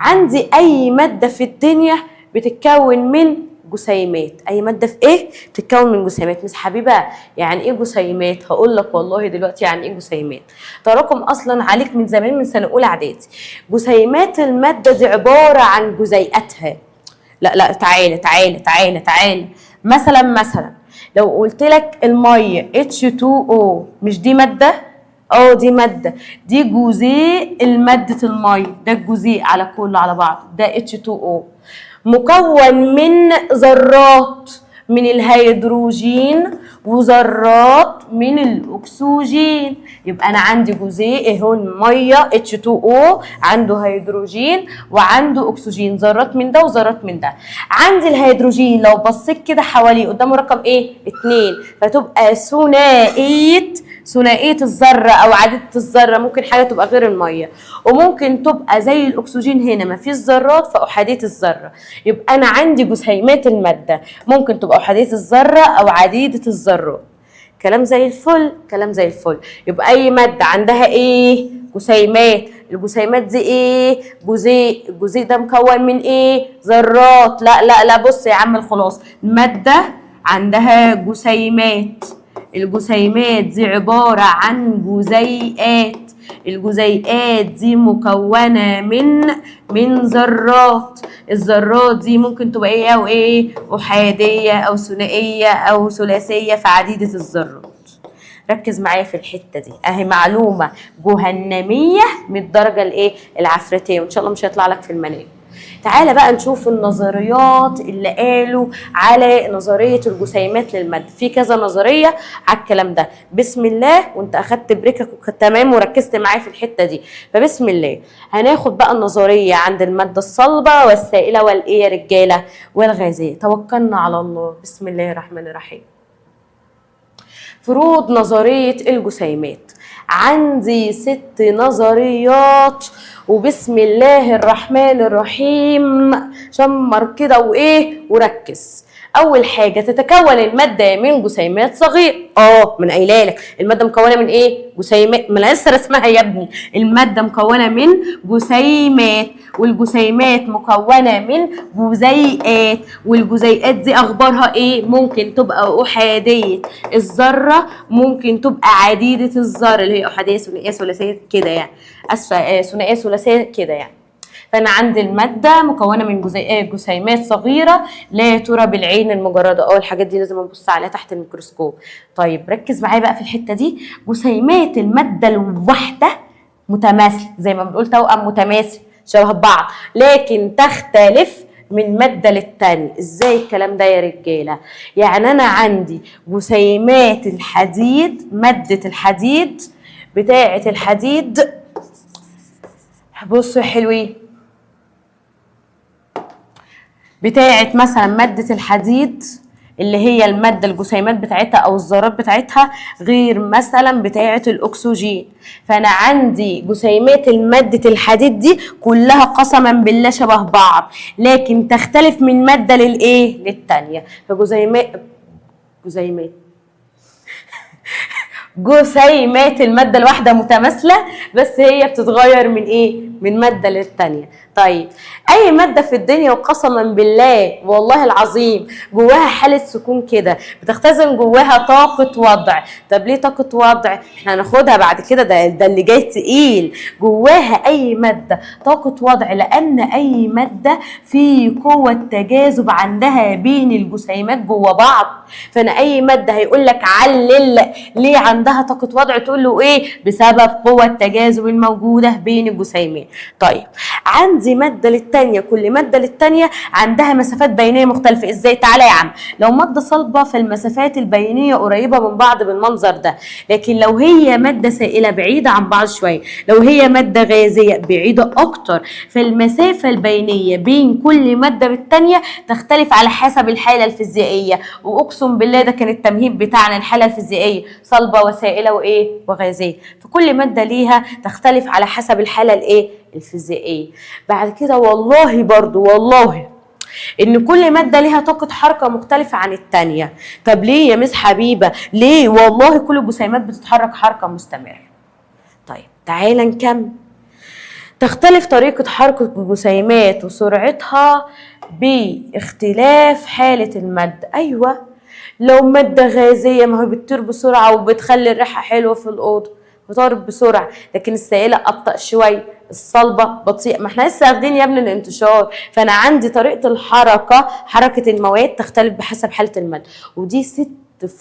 عندي اي ماده في الدنيا بتتكون من جسيمات. اي ماده في ايه بتتكون من جسيمات؟ مس حبيبه يعني ايه جسيمات؟ هقول لك والله دلوقتي يعني ايه جسيمات. تراكم اصلا عليك من زمان، من سنه اولى اعدادي. جسيمات الماده دي عباره عن جزيئاتها. لا تعالى تعالى تعالى تعالى. مثلا لو قلت لك الميه H2O، مش دي ماده؟ دي ماده، دي جزيء الماده الميه، ده الجزيء على كله على بعض، ده H2O، مكون من ذرات من الهيدروجين وذرات من الاكسجين. يبقى انا عندي جزيء اهو الميه H2O، عنده هيدروجين وعنده اكسجين، ذرات من ده وذرات من ده. عندي الهيدروجين لو بصيت كده حواليه قدامه رقم ايه؟ 2، فتبقى ثنائيه الذره او عديده الذره. ممكن حاجه تبقى غير الميه، وممكن تبقى زي الاكسجين هنا مفيش ذرات فاحاديه الذره. يبقى انا عندي جسيمات الماده ممكن تبقى احاديه الذره او عديده الذرات. كلام زي الفل، كلام زي الفل. يبقى اي ماده عندها ايه؟ جسيمات. الجسيمات دي ايه؟ جزيء. الجزيء ده مكون من ايه؟ ذرات. لا بص يا عم الخلاص، ماده عندها جسيمات. الجسيمات دي عباره عن جزيئات. الجزيئات دي مكونه من ذرات. الذرات دي ممكن تبقى ايه او ايه؟ احاديه او ثنائيه او ثلاثيه فعديده الذرات. ركز معايا في الحته دي، اهي معلومه جهنميه من الدرجه الايه؟ العفريتيه، وان شاء الله مش هيطلع لك في المنام. تعالى بقى نشوف النظريات اللي قالوا على نظريه الجسيمات للماده. في كذا نظريه على الكلام ده. بسم الله، وانت اخدت بريكك وكنت تمام وركزت معايا في الحته دي. فبسم الله هناخد بقى النظريه عند الماده الصلبه والسائله والايه يا رجاله؟ والغازيه. توكلنا على الله. بسم الله الرحمن الرحيم. فروض نظريه الجسيمات. عندي 6 نظريات، وبسم الله الرحمن الرحيم شمر كده وايه وركز. اول حاجه تتكون الماده من جسيمات صغيره. من قايله لك الماده مكونه من ايه؟ جسيمات. ما انا لسه رسمها يا ابني. الماده مكونه من جسيمات، والجسيمات مكونه من جزيئات، والجزيئات دي اخبارها ايه؟ ممكن تبقى احاديه الذره، ممكن تبقى عديده الذره اللي هي احاديه ثنائيه ثلاثيه كده يعني، اسفه ثنائيه ثلاثيه كده يعني. فانا عندي الماده مكونه من جسيمات صغيره لا ترى بالعين المجرده. الحاجات دي لازم نبص عليها تحت الميكروسكوب. طيب ركز معايا بقى في الحته دي. جسيمات الماده الواحده متماثله، زي ما بنقول توأم متماثل شبه بعض، لكن تختلف من ماده للتاني. ازاي الكلام ده يا رجاله؟ يعني انا عندي جسيمات الحديد، ماده الحديد بتاعه الحديد، بصوا يا حلوين، بتاعه مثلا ماده الحديد اللي هي الماده الجسيمات بتاعتها او الذرات بتاعتها غير مثلا بتاعه الاكسجين. فانا عندي جسيمات الماده الحديد دي كلها قسما بالله شبه بعض، لكن تختلف من ماده للايه؟ للثانيه. جسيمات الماده الواحده متماثله، بس هي بتتغير من ايه؟ من ماده للتانيه. طيب اي ماده في الدنيا وقسما بالله والله العظيم جواها حاله سكون كده، بتختزن جواها طاقه وضع. طب ليه طاقه وضع؟ احنا هناخدها بعد كده، ده اللي جاي تقيل. جواها اي ماده طاقه وضع، لان اي ماده في قوه تجاذب عندها بين الجسيمات جوا بعض. فانا اي ماده هيقول لك علل ليه عندها طاقه وضع، تقول له ايه؟ بسبب قوه التجاذب الموجوده بين الجسيمات. طيب عندي ماده للتانيه، كل ماده للتانيه عندها مسافات بينيه مختلفه. ازاي؟ تعالى يا عم. لو ماده صلبه فالمسافات البينيه قريبه من بعض بالمنظر ده، لكن لو هي ماده سائله بعيده عن بعض شويه، لو هي ماده غازيه بعيده اكتر، فالمسافه البينيه بين كل ماده بالتانيه تختلف على حسب الحاله الفيزيائيه. واقسم بالله ده كان التمهيد بتاعنا، الحاله الفيزيائيه صلبه وسائله وايه وغازيه، فكل ماده ليها تختلف على حسب الحاله الايه الفيزيائيه. بعد كده والله برضو والله ان كل ماده ليها طاقه حركه مختلفه عن الثانيه. طب ليه يا مس حبيبه؟ ليه؟ والله كل الجسيمات بتتحرك حركه مستمره. طيب تعالى نكمل. تختلف طريقه حركه الجسيمات وسرعتها باختلاف حاله الماده. ايوه، لو ماده غازيه ما هي بتطير بسرعه وبتخلي الريحه حلوه في الاوضه، بتطير بسرعه، لكن السائله ابطا شويه، الصلبه بطيئه. ما احنا لسه واخدين يا ابني الانتشار. فانا عندي طريقه الحركه، حركه المواد تختلف بحسب حاله الماده. ودي 6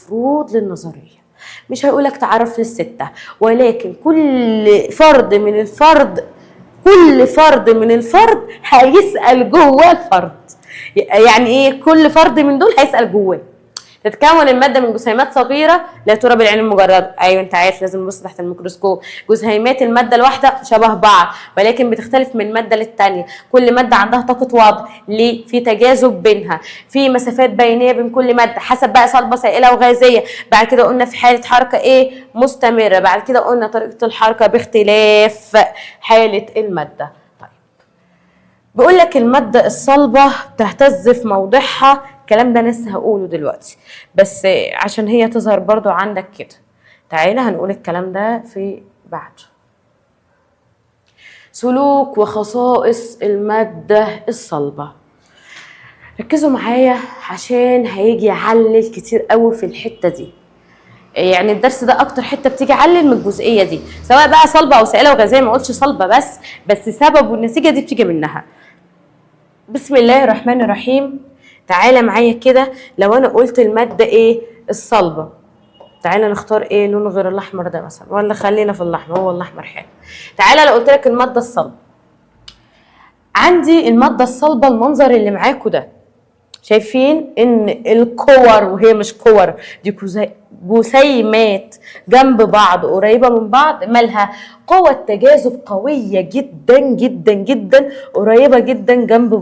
فروض للنظريه، مش هيقولك تعرف للستة، ولكن كل فرد من الفرد هيسأل جوه الفرد. يعني ايه؟ كل فرد من دول هيسأل جواه. تتكون الماده من جسيمات صغيره لا ترى بالعين المجرده. ايوه انت عارف، لازم نبص تحت الميكروسكوب. جسيمات الماده الواحده شبه بعض، ولكن بتختلف من ماده للتانيه. كل ماده عندها طاقه وضع. ليه؟ في تجاذب بينها، في مسافات بينيه بين كل ماده حسب بقى صلبه سائله وغازيه. بعد كده قلنا في حاله حركه ايه مستمره. بعد كده قلنا طريقه الحركه باختلاف حاله الماده. بيقول لك المادة الصلبة تهتز في موضعها. الكلام ده أنا لسه هقوله دلوقتي، بس عشان هي تظهر برضو عندك كده. تعالى هنقول الكلام ده في بعده. سلوك وخصائص المادة الصلبة. ركزوا معايا عشان هيجي يعلل كتير قوي في الحتة دي. يعني الدرس ده اكتر حته بتيجي علل من الجزئيه دي، سواء بقى صلبه او سائله وغازيه. ما قلتش صلبه بس سبب والنتيجه دي بتيجي منها. بسم الله الرحمن الرحيم. تعالى معايا كده. لو انا قلت الماده ايه الصلبه، تعالى نختار ايه لون غير الاحمر ده مثلا، ولا خلينا في الاحمر، هو الاحمر حلو. تعالى لو قلت لك الماده الصلبه، عندي الماده الصلبه المنظر اللي معاكم ده، شايفين ان الكور، وهي مش كور دي جسيمات جنب بعض قريبه من بعض، مالها؟ قوة تجاذب قوية جدا جدا جدا، قريبة جدا جنب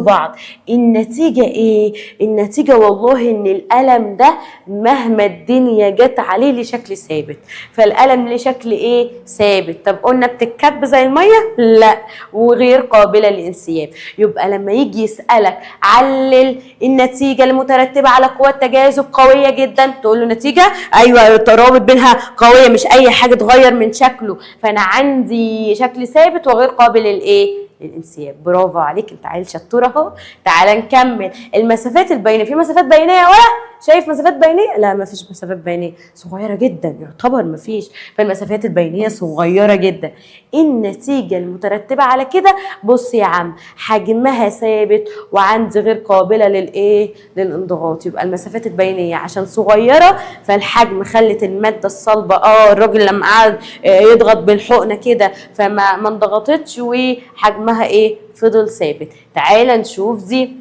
بعض. النتيجة ايه؟ النتيجة والله ان القلم ده مهما الدنيا جت عليه لشكل ثابت. فالقلم لشكل ايه؟ ثابت. طب قلنا بتتكب زي المية؟ لا، وغير قابلة للانسياب. يبقى لما يجي يسألك علل النتيجة المترتبة على قوة تجاذب قوية جدا، تقول له نتيجة ايوه الترابط بينها قوية، مش اي حاجة تغير من شكله. فانا عندي شكل ثابت وغير قابل للايه؟ للانسياب. برافو عليك، انت عيل شطور اهو. تعالى نكمل. المسافات البينيه، في مسافات بينيه ولا شايف مسافات بينيه؟ لا، ما فيش مسافات بينيه، صغيره جدا، يعتبر ما فيش. فالمسافات البينيه صغيره جدا. النتيجه المترتبه على كده، بص يا عم، حجمها ثابت وعندي غير قابله للايه؟ للانضغاط. يبقى المسافات البينيه عشان صغيره فالحجم خلت الماده الصلبه الراجل لما قعد يضغط بالحقنه كده فما انضغطتش وحجمها ايه؟ فضل ثابت. تعالى نشوف دي،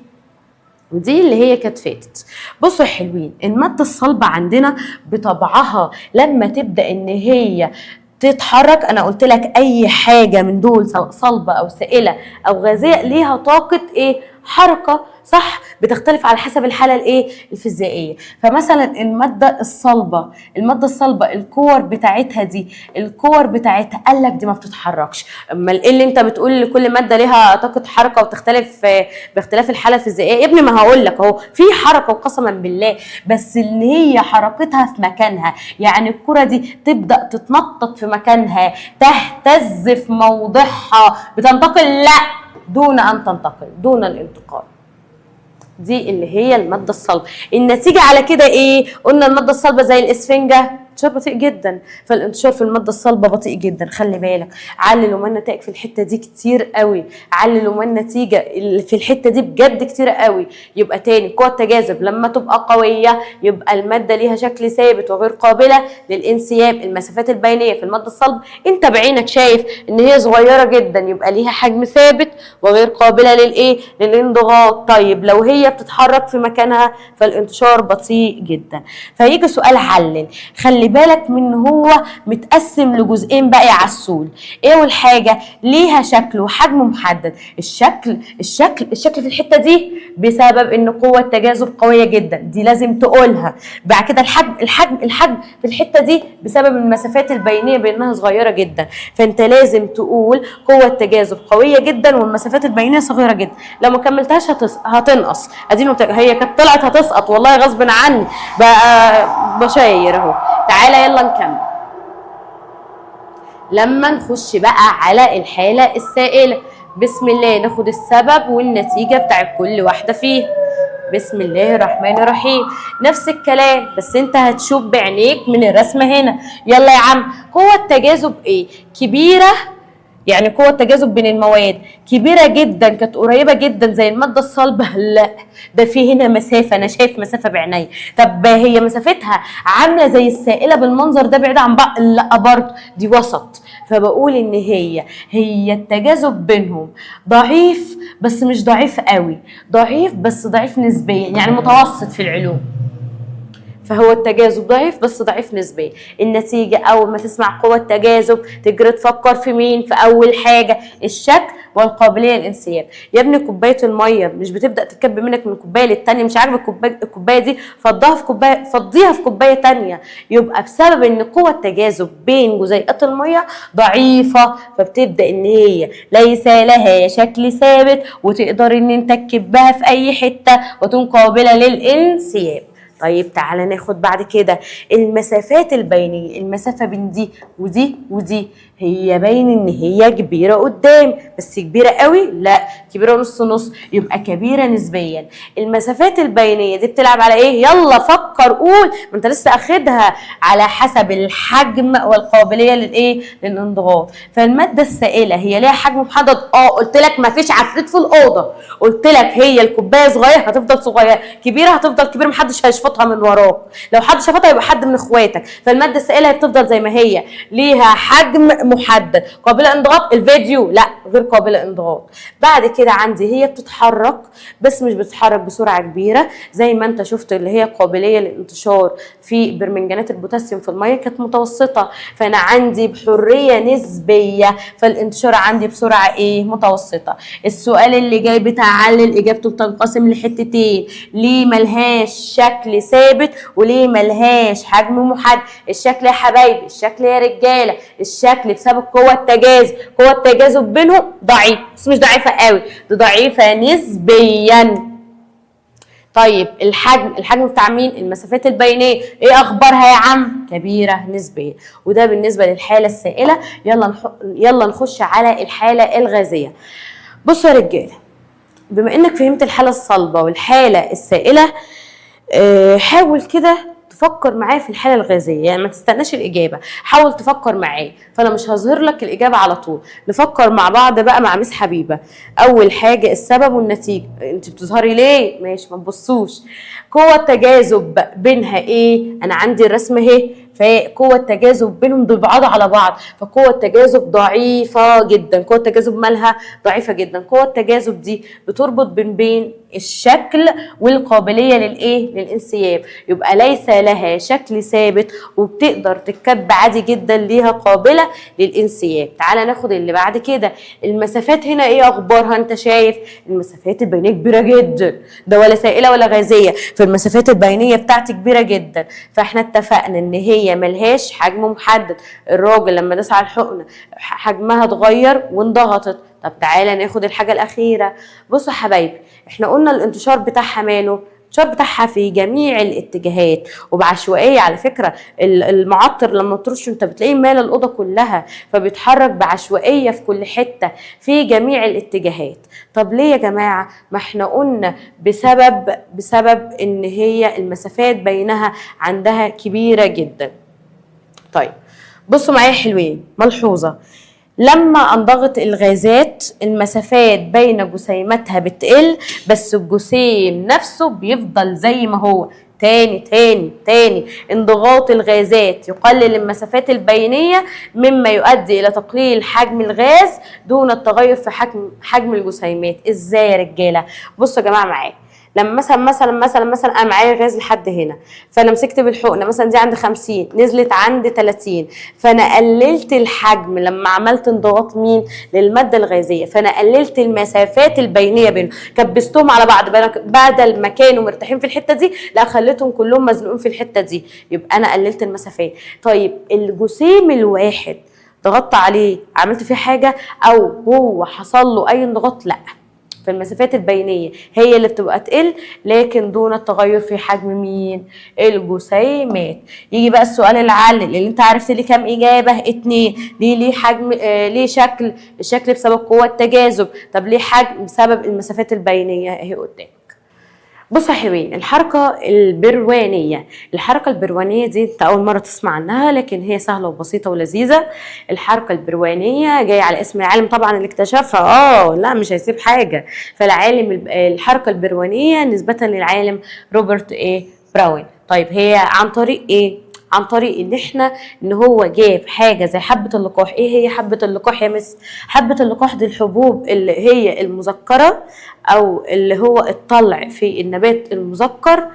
ودي اللي هي كانت فاتت. بصوا يا حلوين، الماده الصلبه عندنا بطبعها لما تبدا ان هي تتحرك، انا قلت لك اي حاجه من دول سواء صلبه او سائله او غازيه ليها طاقه ايه؟ حركه، صح؟ بتختلف على حسب الحاله الايه الفيزيائيه. فمثلا الماده الصلبه الكور بتاعتها قال لك دي ما بتتحركش. امال ايه اللي انت بتقول لكل ماده ليها طاقه حركه وتختلف باختلاف الحاله الفيزيائيه؟ يا ابني ما هقول لك اهو في حركه وقسما بالله، بس اللي هي حركتها في مكانها. يعني الكره دي تبدا تتنطط في مكانها، تهتز في موضعها، بتنتقل؟ لا، دون ان تنتقل، دون الانتقال. دي اللي هي الماده الصلبه. النتيجه على كده ايه؟ قلنا الماده الصلبه زي الاسفنجه انتشار بطيء جدا، فالانتشار في الماده الصلبه بطيء جدا. خلي بالك، علل وما النتائج في الحته دي كتير قوي، علل وما النتيجه في الحته دي بجد كتير قوي. يبقى تاني، قوه التجاذب لما تبقى قويه يبقى الماده ليها شكل ثابت وغير قابله للانسياب. المسافات البينيه في الماده الصلبه انت بعينك شايف ان هي صغيره جدا، يبقى ليها حجم ثابت وغير قابله للانضغاط. طيب لو هي بتتحرك في مكانها فالانتشار بطيء جدا. فيجي سؤال علل، خلي بالك من هو متقسم لجزئين بقى يا عسول. ايه والحاجه ليها شكل وحجم محدد. الشكل في الحته دي بسبب ان قوه التجاذب قويه جدا، دي لازم تقولها. بعد كده الحجم في الحته دي بسبب المسافات البينيه بينها صغيره جدا، فانت لازم تقول قوه التجاذب قويه جدا والمسافات البينيه صغيره جدا. لو ما كملتهاش هتنقص. ادينا هي كانت طلعت هتسقط والله غصب عني بقى بشاير اهو. تعالى يلا نكمل. لما نخش بقى على الحالة السائلة، بسم الله ناخد السبب والنتيجة بتاع كل واحدة فيها. بسم الله الرحمن الرحيم. نفس الكلام بس انت هتشوف بعينيك من الرسمة هنا. يلا يا عم، قوة التجاذب ايه؟ كبيرة، يعني قوة التجاذب بين المواد كبيرة جدا، كانت قريبة جدا زي المادة الصلبة؟ لا، ده في هنا مسافة، أنا شايف مسافة بعيني. طب هي مسافتها عاملة زي السائلة بالمنظر ده بعيدة عن بعض؟ لا برضه، دي وسط. فبقول إن هي التجاذب بينهم ضعيف بس مش ضعيف قوي، ضعيف بس ضعيف نسبيا، يعني متوسط في العلوم. فهو التجاذب ضعيف بس ضعيف نسبيا. النتيجة أول ما تسمع قوة التجاذب تجري تفكر في مين؟ في أول حاجة الشكل والقابلية للانسياب. يا ابني كوباية المية مش بتبدأ تتكب منك من كوباية للتانية؟ مش عاجبك الكوباية دي، فضيها في كوباية تانية. يبقى بسبب ان قوة التجاذب بين جزيئات المية ضعيفة، فبتبدأ ان هي ليس لها شكل ثابت وتقدر ان انت تكبها في اي حتة وتكون قابلة للانسياب. طيب تعالى ناخد بعد كده المسافات البينية. المسافة بين دي ودي ودي هي باين ان هي كبيرة قدام، بس كبيرة قوي؟ لا، كبيرة نص نص، يبقى كبيرة نسبيا. المسافات البينية دي بتلعب على ايه؟ يلا فكر قول، ما انت لسه اخدها، على حسب الحجم والقابلية للانضغاط. فالمادة السائلة هي ليها حجم محدد. قلت لك ما فيش عفريت في الأوضة، قلت لك هي الكوباية صغيرة هتفضل صغيرة، كبيرة هتفضل كبيرة، محدش هيشفطها من وراك. لو حد شفطها يبقى حد من اخواتك. فالمادة السائلة بتفضل زي ما هي، ليها حجم محدد، قابله للانضغاط. الفيديو لا، غير قابله للانضغاط. بعد كده عندي هي بتتحرك بس مش بتتحرك بسرعه كبيره زي ما انت شفت اللي هي قابليه للانتشار في برمنجانات البوتاسيوم في الميه كانت متوسطه، فانا عندي بحريه نسبيه، فالانتشار عندي بسرعه متوسطه. السؤال اللي جاي بتاع علل اجابته بتنقسم لحتتين، ليه ملهاش شكل ثابت وليه ملهاش حجم محدد. الشكل يا حبايبي، الشكل يا رجاله، الشكل بسبب قوة التجاذب بينهم ضعيف، بس مش ضعيفة قوي، دي ضعيفة نسبيا. طيب الحجم بتاع مين؟ المسافات البينية ايه اخبارها يا عم؟ كبيرة نسبيا. وده بالنسبة للحالة السائلة. يلا نخش على الحالة الغازية. بصوا يا رجاله، بما انك فهمت الحالة الصلبة والحالة السائلة، حاول كده تفكر معايا في الحاله الغازيه، يعني ما تستناش الاجابه، حاول تفكر معايا. فانا مش هظهر لك الاجابه على طول، نفكر مع بعض بقى مع مس حبيبه. اول حاجه السبب والنتيجه. انت بتظهري ليه؟ ماشي، ما تبصوش. قوه التجاذب بينها ايه؟ انا عندي الرسمه اهي، فقوة التجاذب بينهم بيبعدوا على بعض، فقوة التجاذب ضعيفة جدا. قوة التجاذب مالها ضعيفة جدا. قوة التجاذب دي بتربط بين الشكل والقابلية للانسياب، يبقى ليس لها شكل ثابت وبتقدر تتكب عادي جدا، ليها قابلة للانسياب. تعالى ناخد اللي بعد كده. المسافات هنا ايه اخبارها؟ انت شايف المسافات البينية كبيرة جدا، ده ولا سائلة ولا غازية، فالمسافات البينية بتاعتي كبيرة جدا. فاحنا اتفقنا ان هي ملهاش حجم محدد. الراجل لما داس على الحقنة حجمها اتغير وانضغطت. طب تعالى ناخد الحاجة الأخيرة. بصوا يا حبايبي، احنا قلنا الانتشار بتاعها ماله؟ الانتشار بتاعها في جميع الاتجاهات وبعشوائية. على فكرة المعطر لما ترشه انت بتلاقيه مال الأوضة كلها، فبيتحرك بعشوائية في كل حتة في جميع الاتجاهات. طب ليه يا جماعة؟ ما احنا قلنا بسبب ان هي المسافات بينها عندها كبيرة جدا. طيب بصوا معايا حلوين، ملحوظة، لما انضغط الغازات المسافات بين جسيماتها بتقل، بس الجسيم نفسه بيفضل زي ما هو. تاني انضغاط الغازات يقلل المسافات البينية، مما يؤدي الى تقليل حجم الغاز دون التغير في حجم الجسيمات. ازاي يا رجالة؟ بصوا يا جماعة معايا، لما مثلا انا معايا غاز لحد هنا، فانا مسكت بالحقنه مثلا دي عند 50 نزلت عند 30، فانا قللت الحجم لما عملت انضغاط مين؟ للماده الغازيه، فانا قللت المسافات البينيه بينهم، كبستهم على بعض، بدل ما كانوا مرتاحين في الحته دي لا خليتهم كلهم مزنوقين في الحته دي، يبقى انا قللت المسافات. طيب الجسيم الواحد ضغطت عليه عملت فيه حاجه او هو حصل له اي انضغاط؟ لا، في المسافات البينية هي اللي بتبقى تقل، لكن دون التغير في حجم مين؟ الجسيمات. يجي بقى السؤال العلل اللي انت عرفت ليه كام اجابة؟ 2. ليه حجم، ليه شكل؟ الشكل بسبب قوة التجاذب. طب ليه حجم؟ بسبب المسافات البينية اهي قدام. بصوا يا حلوين، الحركة البروانية. الحركة البروانية دي انت أول مرة تسمع عنها، لكن هي سهلة وبسيطة ولذيذة. الحركة البروانية جاية على اسم العالم طبعا اللي اكتشفها، لا مش هيسيب حاجة. فالعالم الحركة البروانية نسبة للعالم روبرت براون. طيب هي عن طريق ايه؟ عن طريق ان هو جاب حاجه زي حبه اللقاح. ايه هي حبه اللقاح يا مس؟ حبه اللقاح دي الحبوب اللي هي المذكره او اللي هو الطلع في النبات المذكر،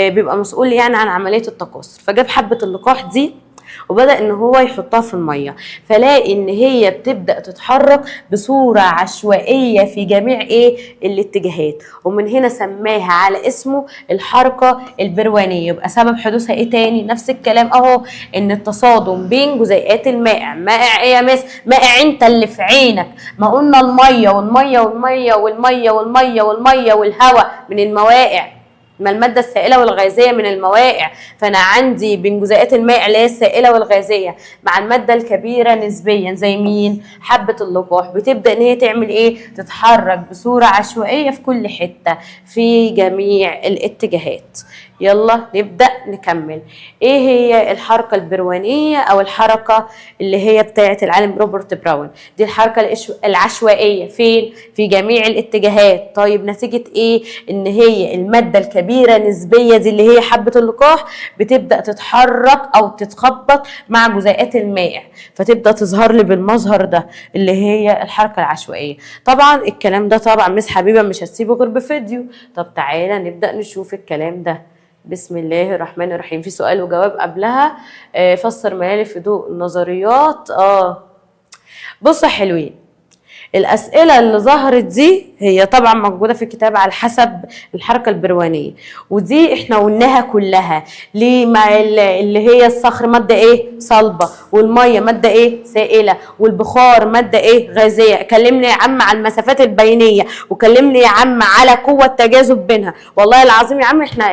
بيبقى مسؤول يعني عن عمليه التكاثر. فجاب حبه اللقاح دي وبدأ ان هو يحطها في المية، فلاقي ان هي بتبدأ تتحرك بصورة عشوائية في جميع الاتجاهات، ومن هنا سماها على اسمه الحركة البروانية. يبقى سبب حدوثها ايه تاني؟ نفس الكلام اهو، ان التصادم بين جزيئات المائع. مائع ايه يا مس؟ مائع انت اللي في عينك، ما قلنا المية والمية والمية والمية والمية والمية والهواء من الموائع، ما المادة السائلة والغازية من الموائع. فأنا عندي بين جزيئات المائع اللي هي السائلة والغازية مع المادة الكبيرة نسبيا زي مين؟ حبة اللقاح. بتبدأ إن هي تعمل إيه؟ تتحرك بصورة عشوائية في كل حتة في جميع الاتجاهات. يلا نبدأ نكمل. ايه هي الحركة البروانية او الحركة اللي هي بتاعة العالم روبرت براون؟ دي الحركة العشوائية فين؟ في جميع الاتجاهات. طيب نتيجة ايه؟ ان هي المادة الكبيرة نسبية دي اللي هي حبة اللقاح بتبدأ تتحرك او تتخبط مع جزيئات المائع، فتبدأ تظهر لي بالمظهر ده اللي هي الحركة العشوائية. طبعا الكلام ده طبعا مس حبيبة مش هتسيبه غير بفيديو. طب تعالى نبدأ نشوف الكلام ده. بسم الله الرحمن الرحيم. في سؤال وجواب قبلها، فسر ملالي في ضوء النظريات. بصوا يا حلوين، الأسئلة اللي ظهرت دي هي طبعا موجودة في الكتاب على حسب الحركة البروانية، ودي احنا قلناها كلها. ليه؟ مع اللي هي الصخر مادة ايه؟ صلبة، والمية مادة ايه؟ سائلة، والبخار مادة ايه؟ غازية. كلمني يا عم على المسافات البينية، وكلمني يا عم على قوة التجاذب بينها. والله العظيم يا عم احنا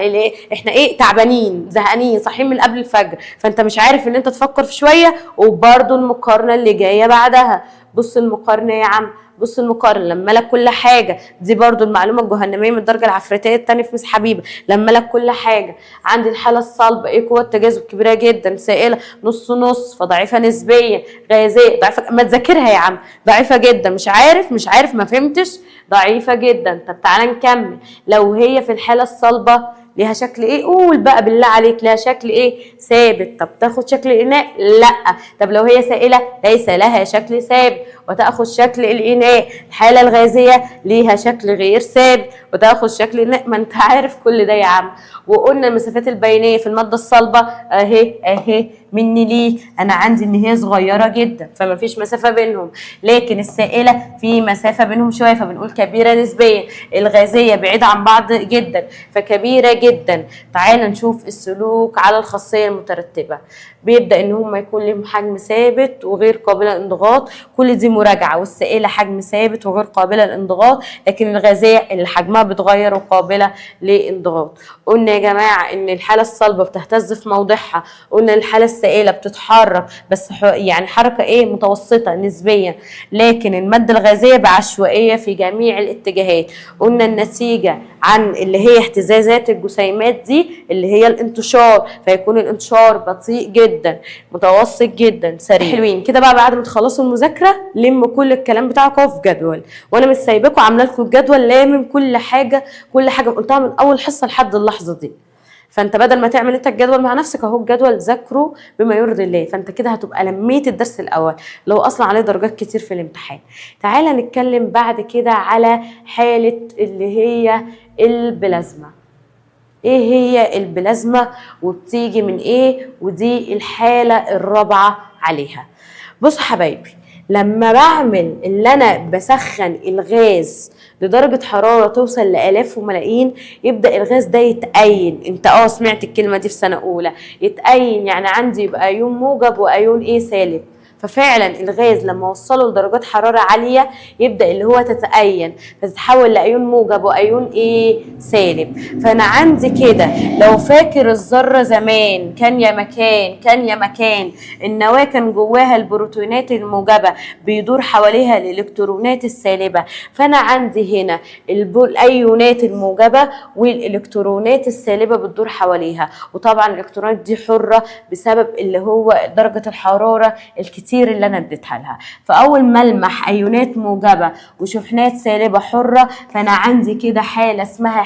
ايه تعبانين زهقانين صاحيين من قبل الفجر، فانت مش عارف ان انت تفكر في شوية. وبرضو المقارنة اللي جاية بعدها، بص المقارنة يا عم، بص المقارنه، لما لك كل حاجه، دي برضو المعلومه الجهنميه من الدرجه العفريتيه الثانيه في مس حبيبه. لما لك كل حاجه، عندي الحاله الصلبه ايه؟ قوه تجاذب كبيره جدا، سائله نص نص، فضعيفه نسبيا، غازيه ضعيفه، ما تذاكرها يا عم، ضعيفه جدا، مش عارف ما فهمتش، ضعيفه جدا. طب تعالى نكمل. لو هي في الحاله الصلبه ليها شكل ايه؟ قول بقى بالله عليك، ليها شكل ايه؟ ثابت. طب تاخد شكل الاناء؟ لا. طب لو هي سائله؟ ليس لها شكل ثابت وتاخذ شكل الاناء. الحاله الغازيه ليها شكل غير ثابت وتاخذ شكل الاناء. ما انت عارف كل ده يا عم. وقلنا المسافات البينيه في الماده الصلبه اهي مني ليك، انا عندي ان هي صغيره جدا فما فيش مسافه بينهم، لكن السائله في مسافه بينهم شويه فبنقول كبيره نسبيا. الغازيه بعيده عن بعض جدا فكبيره جدا. تعال نشوف السلوك على الخاصيه المترتبه. بيبدا ان هم يكون لهم حجم ثابت وغير قابله للانضغاط، كل دي مراجعه. والسائله حجم ثابت وغير قابله للانضغاط، لكن الغازيه اللي حجمها بيتغير وقابله للانضغاط. قلنا يا جماعه ان الحاله الصلبه بتهتز في موضعها، قلنا الحاله السائله بتتحرك بس يعني حركه ايه؟ متوسطه نسبيا، لكن الماده الغازيه بعشوائيه في جميع الاتجاهات. قلنا النتيجه عن اللي هي اهتزازات الجسيمات دي اللي هي الانتشار، فيكون الانتشار بطيء جدا، متوسط جدا، سريع. حلوين كده بقى. بعد ما تخلصوا المذاكره لموا كل الكلام بتاعكم في جدول، وانا مش سايباكم، عامله لكم الجدول لامم كل حاجه قلتها من اول حصه لحد اللحظه دي. فانت بدل ما تعمل انت الجدول مع نفسك اهو، الجدول ذاكره بما يرضي الله، فانت كده هتبقى لميت الدرس الاول لو اصلا عليه درجات كتير في الامتحان. تعالى نتكلم بعد كده على حاله اللي هي البلازما. ايه هي البلازما وبتيجي من ايه؟ ودي الحاله الرابعه عليها. بصوا حبايبي، لما بعمل اللي انا بسخن الغاز لدرجة حرارة توصل لآلاف وملايين، يبدأ الغاز ده يتأين. انت سمعت الكلمة دي في سنة أولى، يتأين يعني عندي يبقى أيون موجب وأيون ايه؟ سالب. ففعلا الغاز لما وصله لدرجات حرارة عالية يبدأ اللي هو تتأين، فتتحول لأيون موجب وأيون ايه؟ سالب. فأنا عندي كده لو فاكر الذرة زمان كان يا مكان النواة كان جواها البروتونات الموجبة بيدور حواليها الإلكترونات السالبة، فأنا عندي هنا الأيونات الموجبة والإلكترونات السالبة بتدور حواليها. وطبعا الإلكترونات دي حرة بسبب اللي هو درجة الحرارة الكتير اللي انا اديتها لها. فاول ما المح ايونات موجبه وشحنات سالبه حره، فانا عندي كده حاله اسمها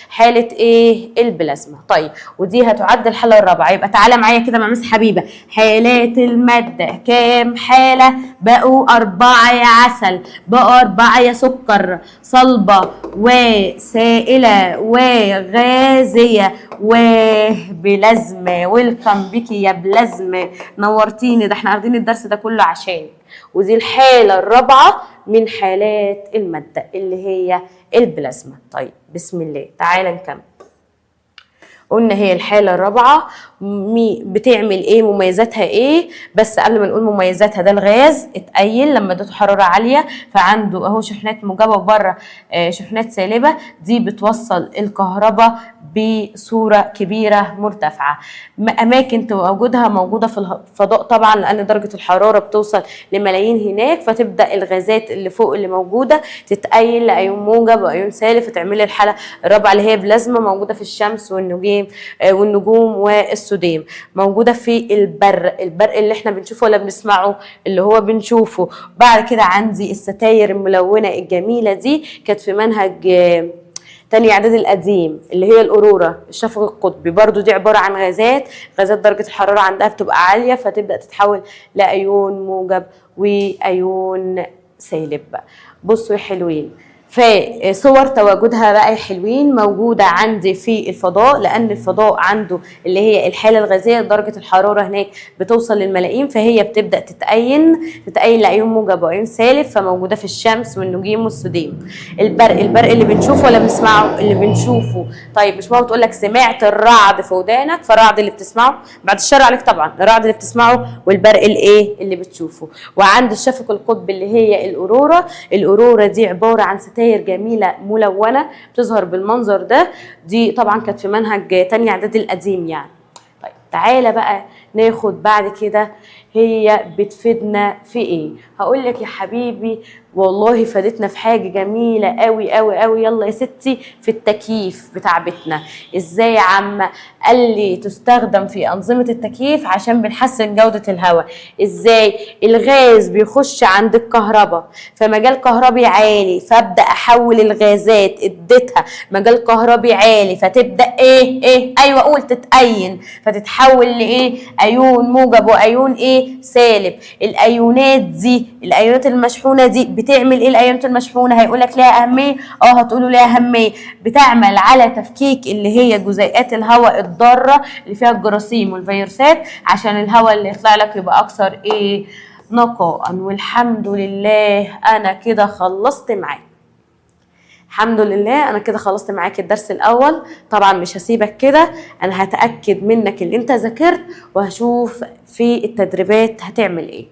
حاله ايه؟ البلازما. طيب ودي هتعد الحاله الرابعه. يبقى تعالى معايا كده مع مس حبيبه، حالات الماده كام حاله؟ بقوا 4 يا عسل، بقوا 4 يا سكر، صلبه وسائله وغازيه وبلازما. ويلكم بيكي يا بلازما، نورتيني، ده احنا واخدين الدرس ده كله عشان. ودي الحاله الرابعه من حالات الماده اللي هي البلازما. طيب بسم الله تعالى نكمل. قلنا هي الحالة الرابعة بتعمل ايه؟ مميزاتها ايه؟ بس قبل ما نقول مميزاتها، ده الغاز اتأين لما اديته حرارة عالية، فعنده اهو شحنات موجبة وبره شحنات سالبة، دي بتوصل الكهرباء بصورة كبيرة مرتفعة. اماكن وجودها موجودة في الفضاء طبعا، لان درجة الحرارة بتوصل لملايين هناك، فتبدأ الغازات اللي فوق اللي موجودة تتأين لأيون موجب وأيون سالب، فتعمل الحالة الرابعة اللي هي بلازما. موجودة في الشمس والنجوم والسديم، موجودة في البرق اللي احنا بنشوفه ولا بنسمعه؟ اللي هو بنشوفه. بعد كده عندي الستاير الملونة الجميلة دي كانت في منهج تاني اعداد القديم، اللي هي الأورورا، الشفق القطبي، برضو دي عبارة عن غازات درجة الحرارة عندها بتبقى عالية، فتبدأ تتحول لأيون موجب وأيون سالب. بصوا يا حلوين، فصور تواجدها بقى يا حلوين موجودة عندي في الفضاء، لأن الفضاء عنده اللي هي الحالة الغازية درجة الحرارة هناك بتوصل للملايين، فهي بتبدأ تتأين لأيون موجب وأيون سالب، فموجودة في الشمس والنجوم والسديم. البرق اللي بنشوفه ولا بنسمعه؟ اللي بنشوفه. طيب مش ماما تقول لك سمعت الرعد في ودانك؟ فالرعد اللي بتسمعه بعد الشر عليك طبعا، الرعد اللي بتسمعه والبرق الايه؟ اللي بتشوفه. وعند الشفق القطبي اللي هي الأورورا دي عبارة عن ستاير جميلة ملونة بتظهر بالمنظر ده. دي طبعا كانت في منهج تاني اعداد القديم يعني. طيب تعالى بقى ناخد بعد كده هي بتفيدنا في ايه. هقول لك يا حبيبي والله فادتنا في حاجه جميله قوي قوي قوي. يلا يا ستي، في التكييف بتاع بيتنا. ازاي يا عم؟ قال لي تستخدم في انظمه التكييف عشان بنحسن جوده الهواء. ازاي؟ الغاز بيخش عند الكهرباء فمجال كهربي عالي، فابدا احول الغازات اديتها مجال كهربي عالي فتبدا ايه ايوه قول تتأين، فتتحول لايه؟ ايون موجب وايون ايه؟ سالب. الايونات دي، الايونات المشحونه دي بتعمل ايه؟ الايونات المشحونه هيقول لك ليها اهميه، هتقولوا ليها اهميه. بتعمل على تفكيك اللي هي جزيئات الهواء الضاره اللي فيها الجراثيم والفيروسات، عشان الهواء اللي يطلع لك يبقى اكثر ايه؟ نقاء. والحمد لله انا كده خلصت معاك. الحمد لله انا كده خلصت معاك الدرس الاول. طبعا مش هسيبك كده، انا هتأكد منك اللي انت ذاكرت وهشوف في التدريبات هتعمل ايه.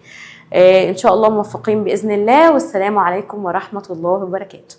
ان شاء الله موفقين باذن الله، والسلام عليكم ورحمة الله وبركاته.